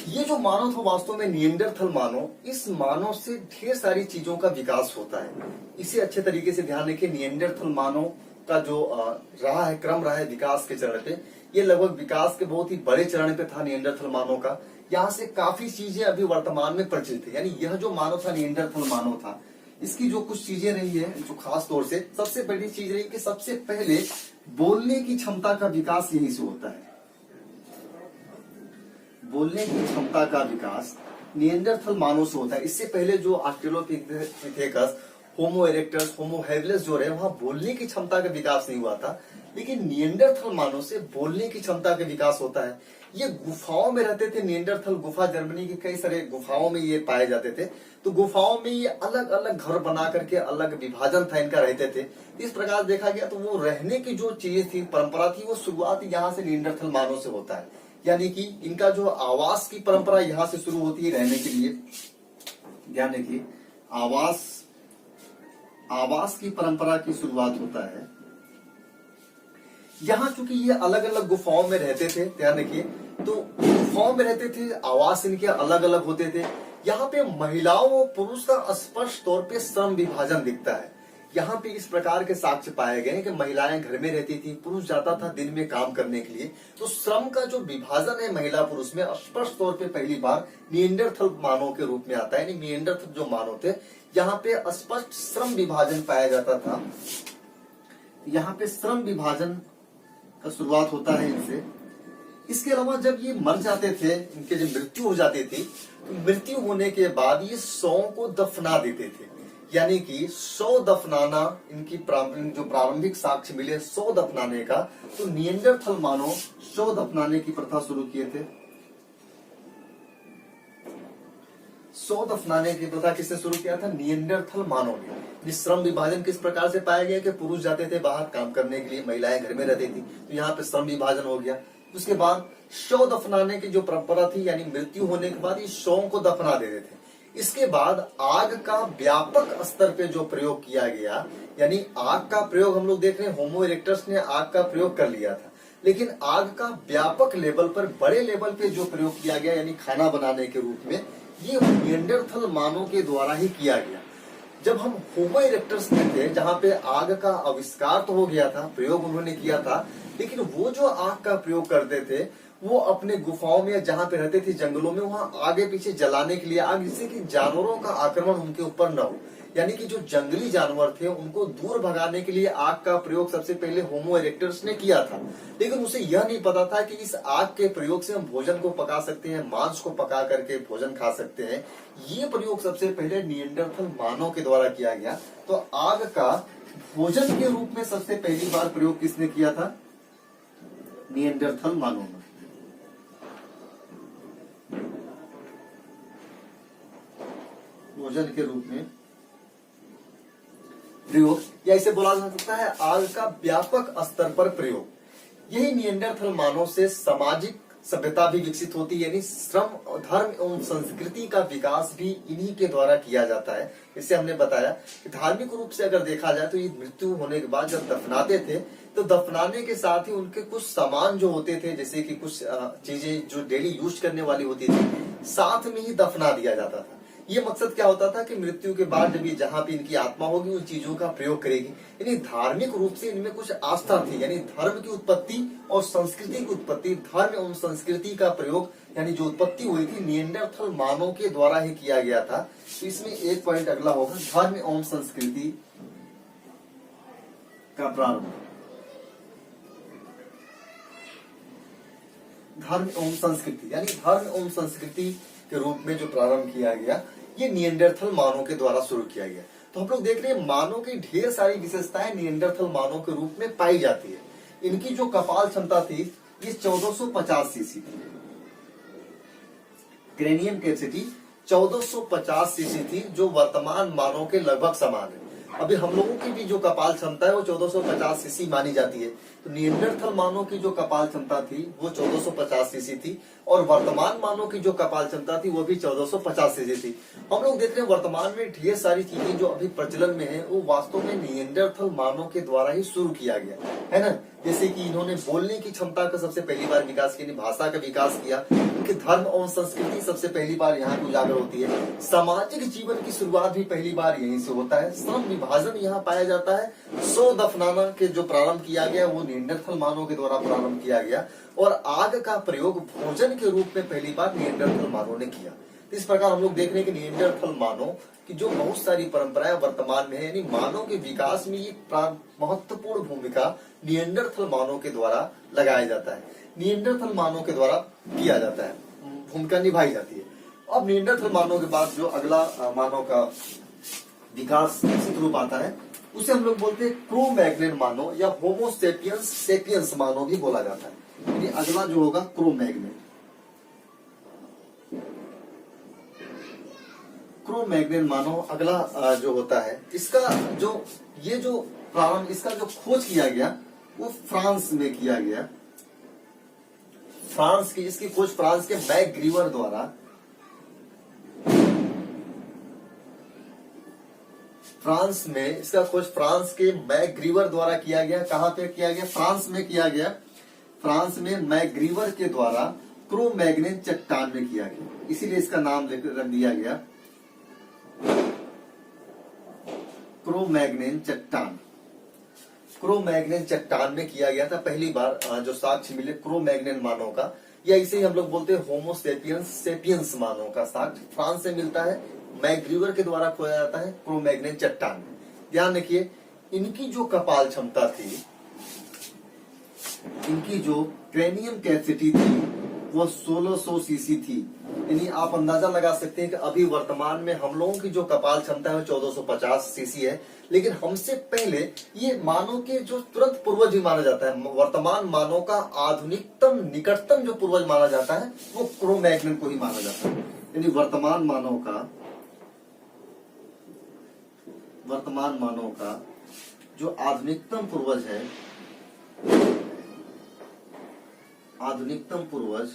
ये जो मानव था वास्तव में निएंडरथल मानव, इस मानव से ढेर सारी चीजों का विकास होता है। इसे अच्छे तरीके से ध्यान रखिए। निएंडरथल मानव का जो रहा है क्रम रहा है विकास के चरण पे, ये लगभग विकास के बहुत ही बड़े चरण पे था निएंडरथल मानव का। यहाँ से काफी चीजें अभी वर्तमान में प्रचलित है। यानी यह जो मानव था निएंडरथल मानव था, इसकी जो कुछ चीजें रही है जो खास तौर से सबसे बड़ी चीज रही कि सबसे पहले बोलने की क्षमता का विकास यहीं से होता है। बोलने की क्षमता का विकास निएंडरथल मानव से होता है। इससे पहले जो ऑस्ट्रेलोपिथेकस, होमो इरेक्टस, होमो हैबिलिस जो रहे वहां बोलने की क्षमता का विकास नहीं हुआ था, लेकिन निएंडरथल मानव से बोलने की क्षमता का विकास होता है। ये गुफाओं में रहते थे। निएंडरथल गुफा जर्मनी की कई सारे गुफाओं में ये पाए जाते थे। तो गुफाओं में ये अलग अलग घर बना करके अलग विभाजन था इनका, रहते थे। इस प्रकार देखा गया तो वो रहने की जो चीज थी, परंपरा थी, वो शुरुआत यहाँ से निएंडरथल मानव से होता है। यानी कि इनका जो आवास की परंपरा यहाँ से शुरू होती है रहने के लिए। ध्यान रखिए, आवास की परंपरा की शुरुआत होता है यहाँ। चूंकि ये अलग अलग गुफाओं में रहते थे, ध्यान रखिए, तो गुफाओं में रहते थे, आवास इनके अलग अलग होते थे। यहाँ पे महिलाओं और पुरुष का स्पष्ट तौर पे श्रम विभाजन दिखता है। यहाँ पे इस प्रकार के साक्ष्य पाए गए कि महिलाएं घर में रहती थी, पुरुष जाता था दिन में काम करने के लिए। तो श्रम का जो विभाजन है महिला पुरुष में स्पष्ट तौर पे पहली बार निएंडरथल मानव के रूप में आता है। निएंडरथल जो मानव थे यहाँ पे स्पष्ट श्रम विभाजन पाया जाता था। यहाँ पे श्रम विभाजन का शुरुआत होता है इनसे। इसके अलावा जब ये मर जाते थे, इनके जब मृत्यु हो जाती थी, तो मृत्यु होने के बाद ये शव को दफना देते थे। यानी कि शव दफनाना, इनकी जो प्रारंभिक साक्ष्य मिले शव दफनाने का, तो निएंडरथल मानव शव दफनाने की प्रथा शुरू किए थे। शव दफनाने की प्रथा किसने शुरू किया था? निएंडरथल मानव ने। श्रम विभाजन किस प्रकार से पाया गया कि पुरुष जाते थे बाहर काम करने के लिए, महिलाएं घर में रहती थी, तो यहाँ पे श्रम विभाजन हो गया। उसके बाद शव दफनाने की जो परंपरा थी, यानी मृत्यु होने के बाद इस शव को दफना देते थे। इसके बाद आग का व्यापक स्तर पे जो प्रयोग किया गया, यानी आग का प्रयोग हम लोग देख रहे हैं, होमो इरेक्टस ने आग का प्रयोग कर लिया था, लेकिन आग का व्यापक लेवल पर, बड़े लेवल पे जो प्रयोग किया गया, यानी खाना बनाने के रूप में, ये निएंडरथल मानव के द्वारा ही किया गया। जब हम होमो इरेक्टस में थे, जहाँ पे आग का आविष्कार तो हो गया था, प्रयोग उन्होंने किया था, लेकिन वो जो आग का प्रयोग करते थे वो अपने गुफाओं में, जहाँ पे रहते थे जंगलों में, वहाँ आगे पीछे जलाने के लिए आग, जिससे कि जानवरों का आक्रमण उनके ऊपर न हो। यानी कि जो जंगली जानवर थे उनको दूर भगाने के लिए आग का प्रयोग सबसे पहले होमो इरेक्टस ने किया था। लेकिन उसे यह नहीं पता था कि इस आग के प्रयोग से हम भोजन को पका सकते हैं, मांस को पका करके भोजन खा सकते हैं। ये प्रयोग सबसे पहले निएंडरथल मानव के द्वारा किया गया। तो आग का भोजन के रूप में सबसे पहली बार प्रयोग किसने किया था? निएंडरथल मानव ने। भोजन के रूप में प्रयोग, या इसे बोला जा सकता है आग का व्यापक स्तर पर प्रयोग। यही निएंडरथल मानव से सामाजिक सभ्यता भी विकसित होती है, यानी श्रम, धर्म एवं संस्कृति का विकास भी इन्हीं के द्वारा किया जाता है। इससे हमने बताया कि धार्मिक रूप से अगर देखा जाए तो ये मृत्यु होने के बाद जब दफनाते थे तो दफनाने के साथ ही उनके कुछ सामान जो होते थे, जैसे कि कुछ चीजें जो डेली यूज करने वाली होती थी, साथ में ही दफना दिया जाता था। ये मकसद क्या होता था कि मृत्यु के बाद जब ये जहां भी इनकी आत्मा होगी उन चीजों का प्रयोग करेगी। यानी धार्मिक रूप से इनमें कुछ आस्था थी, यानी धर्म की उत्पत्ति और संस्कृति की उत्पत्ति, धर्म एवं संस्कृति का प्रयोग, यानी जो उत्पत्ति हुई थी निएंडरथल मानव के द्वारा ही किया गया था। तो इसमें एक पॉइंट अगला होगा, धर्म एवं संस्कृति का प्रारंभ। धर्म एवं संस्कृति, यानी धर्म एवं संस्कृति के रूप में जो प्रारंभ किया गया, ये निएंडरथल मानव के द्वारा शुरू किया गया। तो हम लोग देख रहे हैं मानव की ढेर सारी विशेषताएं निएंडरथल मानव के रूप में पाई जाती है। इनकी जो कपाल क्षमता थी ये 1450 सीसी थी, क्रेनियम कैपेसिटी 1450 सीसी थी, जो वर्तमान मानव के लगभग समान है। अभी हम लोगों की भी जो कपाल क्षमता है वो 1450 सीसी मानी जाती है। तो निएंडरथल मानव की जो कपाल क्षमता थी वो 1450 सीसी थी और वर्तमान मानव की जो कपाल क्षमता थी वो भी 1450 सीसी थी। हम लोग देख रहे हैं वर्तमान में ढेर सारी चीजें जो अभी प्रचलन में है वो वास्तव में निएंडरथल मानव के द्वारा ही शुरू किया गया है ना। जैसे कि इन्होंने बोलने की क्षमता का सबसे पहली बार विकास किया, भाषा का विकास किया, उनके धर्म और संस्कृति सबसे पहली बार यहाँ पे उजागर होती है। सामाजिक जीवन की शुरुआत भी पहली बार यहीं से होता है। श्रम विभाजन यहाँ पाया जाता है। सौ दफनाना के जो प्रारंभ किया गया वो निएंडरथल मानव के द्वारा प्रारंभ किया गया और आग का प्रयोग भोजन के रूप में पहली बार निएंडरथल मानव ने किया। इस प्रकार हम लोग देख रहे हैं कि निएंडरथल मानव की जो बहुत सारी परंपराएं वर्तमान में है, यानी मानव के विकास में ये महत्वपूर्ण भूमिका निएंडरथल मानव के द्वारा लगाया जाता है, निएंडरथल मानव के द्वारा किया जाता है, भूमिका निभाई जाती है। अब निएंडरथल मानव के बाद जो अगला मानव का विकास विकसित रूप आता है उसे हम लोग बोलते हैं क्रो-मैग्नन मानव या होमो सेपियंस सेपियंस मानव भी बोला जाता है। यानी अगला जो होगा क्रो-मैग्नन, क्रो-मैग्नन मानव अगला जो होता है। इसका जो ये जो प्रारंभ, इसका जो खोज किया गया वो फ्रांस में किया गया। फ्रांस की इसकी खोज फ्रांस के मैकग्रीवर द्वारा, फ्रांस में इसका खोज फ्रांस के मैकग्रीवर द्वारा किया गया। कहां पे किया गया? फ्रांस में किया गया। फ्रांस में मैकग्रीवर के द्वारा क्रो-मैग्नन चट्टान में किया गया, इसीलिए इसका नाम रख दिया गया क्रो-मैग्नन चट्टान। क्रो-मैग्नन चट्टान में किया गया था पहली बार जो साक्ष्य मिले क्रो-मैग्नन मानव का, या इसे हम लोग बोलते हैं होमो सेपियंस सेपियंस मानव का साक्ष्य फ्रांस से मिलता है। मैकग्रीवर के द्वारा खोजा जाता है क्रो-मैग्नन चट्टान में। ध्यान रखिए, इनकी जो कपाल क्षमता थी, इनकी जो क्रेनियम कैपेसिटी थी वो 1600 सीसी थी। यानी आप अंदाजा लगा सकते हैं कि अभी वर्तमान में हम लोगों की जो कपाल क्षमता है वो 1450 सीसी है, लेकिन हमसे पहले ये मानव के जो तुरंत पूर्वज ही माना जाता है। वर्तमान मानव का आधुनिकतम निकटतम जो पूर्वज माना जाता है वो क्रो-मैग्नन को ही माना जाता है। यानी वर्तमान मानव का जो आधुनिकतम पूर्वज है, आधुनिकतम पूर्वज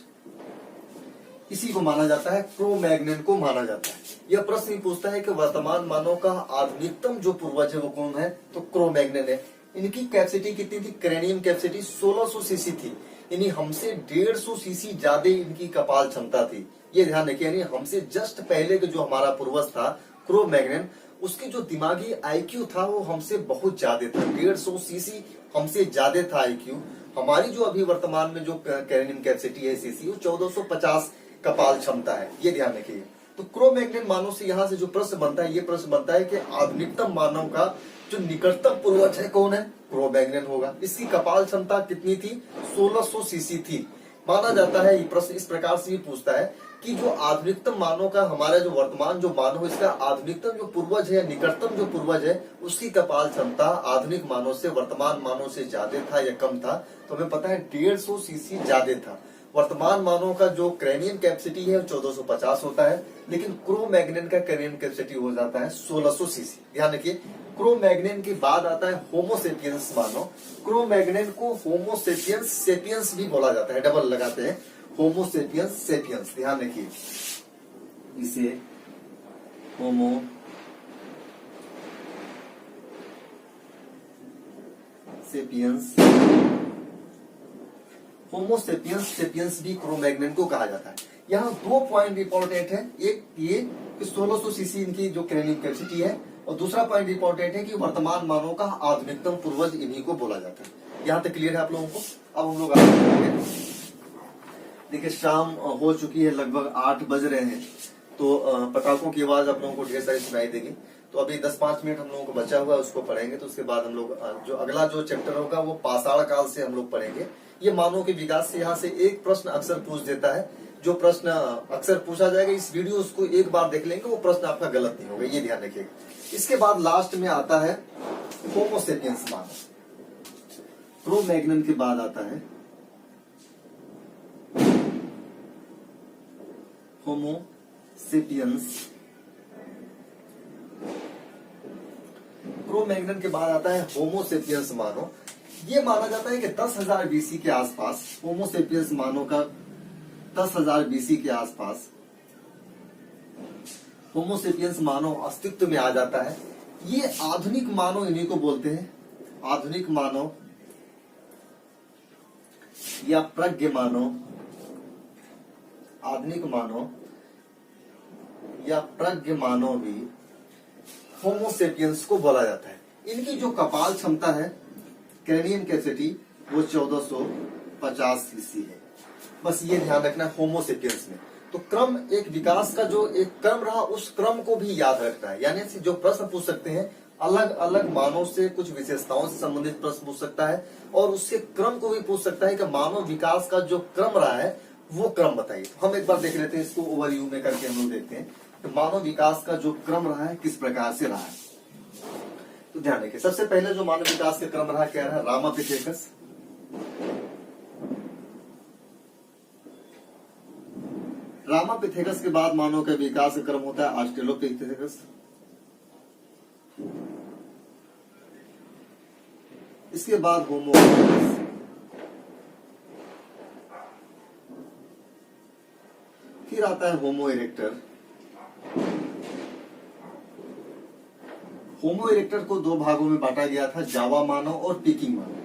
इसी को माना जाता है, क्रो-मैग्नन को माना जाता है। यह प्रश्न पूछता है कि वर्तमान मानव का आधुनिकतम जो पूर्वज है वो कौन है, तो क्रो-मैग्नन है। इनकी कैपेसिटी कितनी थी? क्रेनियम कैपेसिटी 1600 सीसी थी, यानी हमसे 150 सीसी ज्यादा इनकी कपाल क्षमता थी। ये ध्यान रखिए, यानी हमसे जस्ट पहले के जो हमारा पूर्वज था क्रो-मैग्नन, उसकी जो दिमागी आईक्यू था वो हमसे बहुत ज्यादा था। 150 सीसी हमसे ज्यादा था आईक्यू। हमारी जो अभी वर्तमान में जो क्रेनियम कैपेसिटी है सीसी वो 1450 कपाल क्षमता है, ये ध्यान रखिए। तो क्रो-मैग्नन मानव से यहाँ से जो प्रश्न बनता है, ये प्रश्न बनता है कि आधुनिकतम मानव का जो निकटतम पूर्वज है कौन है? क्रो-मैग्नन होगा। इसकी कपाल क्षमता कितनी थी? 1600 सीसी थी। माना जाता है, ये प्रश्न इस प्रकार से भी पूछता है कि जो आधुनिकतम मानव का, हमारा जो वर्तमान जो मानव, इसका आधुनिकतम जो पूर्वज है, निकटतम जो पूर्वज है, उसकी कपाल क्षमता आधुनिक मानव से वर्तमान मानव से ज्यादा था या कम था? तो हमें पता है 150 सीसी ज्यादा था। वर्तमान मानव का जो क्रेनियम कैपेसिटी है 1450 होता है, लेकिन क्रो-मैग्नन का क्रेनियम कैपेसिटी हो जाता है 1600 सीसी। ध्यान रखिए, क्रो-मैग्नन के बाद आता है होमो सेपियंस मानव। क्रो-मैग्नन को होमो सेपियंस सेपियंस भी बोला जाता है, डबल लगाते हैं। होमो सेपियंस सेपियंस, ध्यान रखिए इसे होमो सेपियंस, होमो सेपियंस सेपियंस भी क्रोमैग्नन को कहा जाता है। यहाँ 2 पॉइंट इंपॉर्टेंट है, एक ये कि 1600 सीसी इनकी जो क्रेनियम कैपेसिटी है, और दूसरा पॉइंट इंपॉर्टेंट है कि वर्तमान मानव का आधुनिकतम पूर्वज इन्हीं को बोला जाता है। यहाँ तक क्लियर है आप लोगों को? अब हम लोग आगे बढ़ेंगे। देखिए शाम हो चुकी है, लगभग 8 बज रहे हैं, तो पटाखों की आवाज आप लोगों को ढेर सारी सुनाई देगी। तो अभी 10-5 मिनट हम लोगों को बचा हुआ है, उसको पढ़ेंगे। तो उसके बाद हम लोग जो अगला जो चैप्टर होगा वो पाषाण काल से हम लोग पढ़ेंगे। ये मानव के विकास से यहाँ से एक प्रश्न अक्सर पूछ देता है, जो प्रश्न अक्सर पूछा जाएगा, इस वीडियो उसको एक बार देख लेंगे, वो प्रश्न आपका गलत नहीं होगा, ये ध्यान रखिएगा। इसके बाद लास्ट में आता है होमो सेपियंस मानव, क्रो-मैग्नन के बाद आता है होमो सेपियंस, क्रो-मैग्नन के बाद आता है होमो सेपियंस मानव। ये माना जाता है कि 10,000 बीसी के आसपास होमो सेपियंस मानव का 10,000 बीसी के आसपास होमो सेपियंस मानव अस्तित्व में आ जाता है। ये आधुनिक मानव इन्हीं को बोलते हैं, आधुनिक मानव या प्रज्ञ मानव, आधुनिक मानव या प्रज्ञ मानव भी होमो सेपियंस को बोला जाता है। इनकी जो कपाल क्षमता है, क्रेनियम कैपेसिटी, वो 1450 सीसी है। बस ये ध्यान रखना है होमो सेपियंस में। तो क्रम, एक विकास का जो एक क्रम रहा, उस क्रम को भी याद रखना है। यानी जो प्रश्न पूछ सकते हैं, अलग अलग मानव से कुछ विशेषताओं से संबंधित प्रश्न पूछ सकता है, और उसके क्रम को भी पूछ सकता है कि मानव विकास का जो क्रम रहा है वो क्रम बताइए। हम एक बार देख लेते हैं इसको, ओवरव्यू में करके हम लोग देखते हैं तो मानव विकास का जो क्रम रहा है किस प्रकार से रहा है। तो ध्यान रखिए, सबसे पहले जो मानव विकास का क्रम रहा क्या रहा? रामापिथेकस, रामापिथेकस के बाद मानव का विकास का क्रम होता है ऑस्ट्रेलोपिथेकस, इसके बाद होमो इरेक्टस, फिर आता है होमो इरेक्टर। होमो इरेक्टर को 2 भागों में बांटा गया था, जावा मानव और पीकिंग मानव।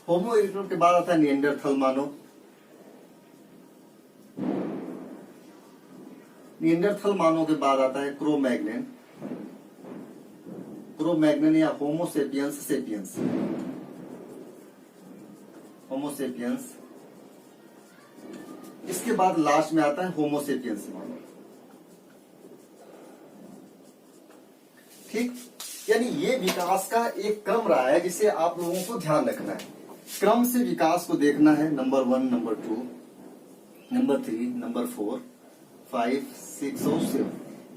होमो इरेक्टर के बाद आता है निएंडरथल मानव। निएंडरथल मानव के बाद आता है क्रो-मैग्नन, क्रो-मैग्नन या होमो सेपियंस सेपियंस, होमो सेपियंस। इसके बाद लास्ट में आता है होमो सेपियंस मानव। ठीक, यानी ये विकास का एक क्रम रहा है जिसे आप लोगों को ध्यान रखना है। क्रम से विकास को देखना है, नंबर 1, नंबर 2, नंबर 3, नंबर 4, 5, 6 और 7।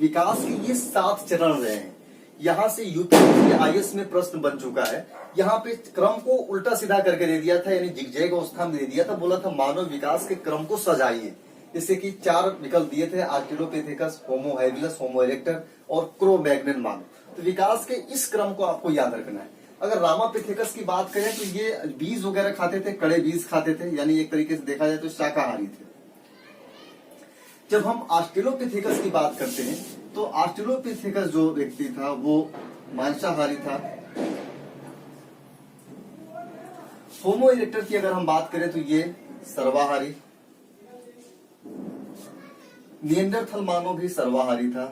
विकास के ये 7 चरण रहे हैं। यहाँ से यूपीएससी आईएएस में प्रश्न बन चुका है। यहाँ पे क्रम को उल्टा सीधा करके दे दिया था, यानी जिगजैग अवस्था में दे दिया था। बोला था मानव विकास के क्रम को सजाइए, जैसे कि 4 विकल्प दिए थे, ऑस्ट्रेलोपिथेकस, होमो हैबिलस, होमो इरेक्टर और क्रो-मैग्नन मानव। तो विकास के इस क्रम को आपको याद रखना है। अगर रामापिथेकस की बात करें तो ये बीज वगैरह खाते थे, कड़े बीज खाते थे, यानी एक तरीके से देखा जाए तो शाकाहारी थे। जब हम ऑस्ट्रेलोपिथेकस की बात करते हैं तो ऑस्ट्रेलोपिथेकस जो व्यक्ति था वो मांसाहारी था। होमो इरेक्टर की अगर हम बात करें तो ये सर्वाहारी। निएंडरथल मानव भी सर्वाहारी था।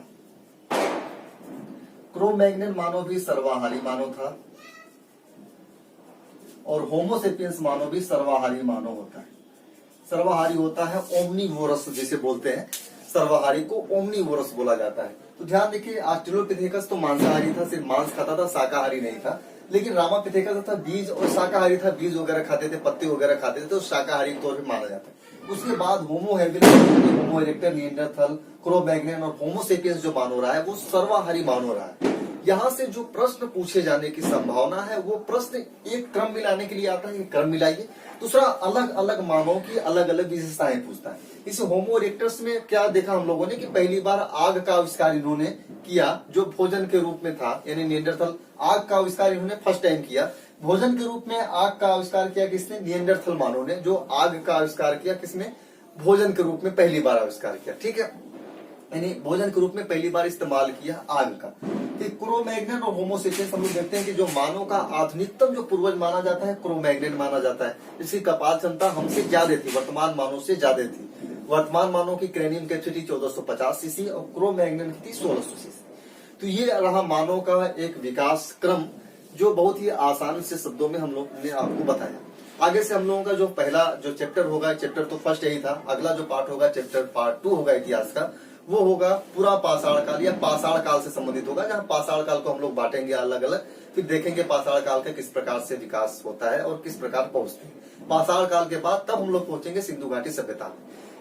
क्रो-मैग्नन मानव भी सर्वाहारी मानव था, और होमो सेपियंस मानव भी सर्वाहारी मानव होता है। सर्वाहारी होता है ओमनीवोरस जिसे बोलते हैं, सर्वाहारी को ओमनीवोरस बोला जाता है। तो ध्यान देखिए, ऑस्ट्रेलोपिथेकस तो मांसाहारी था, सिर्फ मांस खाता था, शाकाहारी नहीं था। लेकिन रामापिथेकस था बीज और शाकाहारी था, बीज वगैरह खाते थे, पत्ते वगैरह खाते थे, तो शाकाहारी तौर पर माना जाता है। उसके बाद होमो हैबिलस, होमो इरेक्टर, निएंडरथल, क्रो-मैग्नन और होमो सेपियंस जो मानव रहा है वो सर्वाहारी मानव रहा है। यहाँ से जो प्रश्न पूछे जाने की संभावना है वो प्रश्न एक क्रम मिलाने के लिए आता है, क्रम मिलाइए। दूसरा, अलग अलग मानव की अलग अलग विशेषताएं पूछता है। इस होमो इरेक्टस में क्या देखा हम लोगों ने कि पहली बार आग का आविष्कार इन्होंने किया जो भोजन के रूप में था, यानी निएंडरथल। आग का आविष्कार इन्होंने फर्स्ट टाइम किया। भोजन के रूप में आग का आविष्कार किया किसने? निएंडरथल मानव ने, जो आग का आविष्कार किया किसने? भोजन के रूप में पहली बार आविष्कार किया। ठीक है, यानी भोजन के रूप में पहली बार इस्तेमाल किया आग का। क्रो-मैग्नन और होमो सेपियंस हम लोग देखते हैं कि जो मानव का आधुनिकतम जो पूर्वज माना जाता है क्रो-मैग्नन माना जाता है। इसकी कपाल क्षमता हमसे ज्यादा थी, वर्तमान मानव से ज्यादा थी। वर्तमान मानव की क्रेनियम कैपेसिटी 1450 सीसी और क्रो-मैग्नन की थी 1600 सीसी। तो ये रहा मानव का एक विकास क्रम जो बहुत ही आसान से शब्दों में हम लोग ने आपको बताया। आगे से हम लोगों का जो पहला जो चैप्टर होगा, चैप्टर तो फर्स्ट यही था, अगला जो पार्ट होगा चैप्टर पार्ट 2 होगा इतिहास का, वो होगा पूरा पाषाण काल या पाषाण काल से संबंधित होगा, जहाँ पाषाण काल को हम लोग बांटेंगे अलग अलग, फिर देखेंगे पाषाण काल का किस प्रकार से विकास होता है और किस प्रकार पहुंचते हैं। पाषाण काल के बाद तब हम लोग पहुंचेंगे सिंधु घाटी सभ्यता में।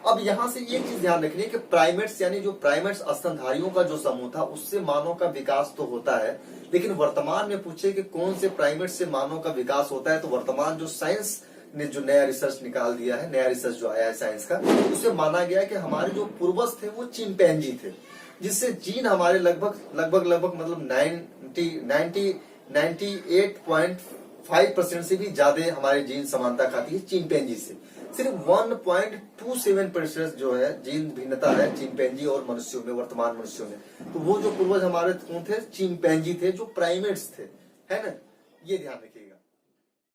अब यहाँ से एक चीज ध्यान रखनी है कि प्राइमेट्स यानी जो प्राइमेट्स स्तनधारियों का जो समूह था उससे मानव का विकास तो होता है, लेकिन वर्तमान में पूछे कि कौन से प्राइमेट से मानव का विकास होता है, तो वर्तमान जो साइंस ने जो नया रिसर्च निकाल दिया है, नया रिसर्च जो आया है साइंस का, उससे माना गया है कि हमारे जो पूर्वज थे वो चिंपैंजी थे, जिससे जीन हमारे लगभग मतलब 98.5% से भी ज्यादा हमारे जीन समानता खाती है चिंपैंजी से। सिर्फ 1.27% जो है जीन भिन्नता है चिंपैंजी और मनुष्यों में, वर्तमान मनुष्यों में। तो वो जो पूर्वज हमारे थे चिंपैंजी थे, जो प्राइमेट्स थे, है ना, ये ध्यान रखिएगा।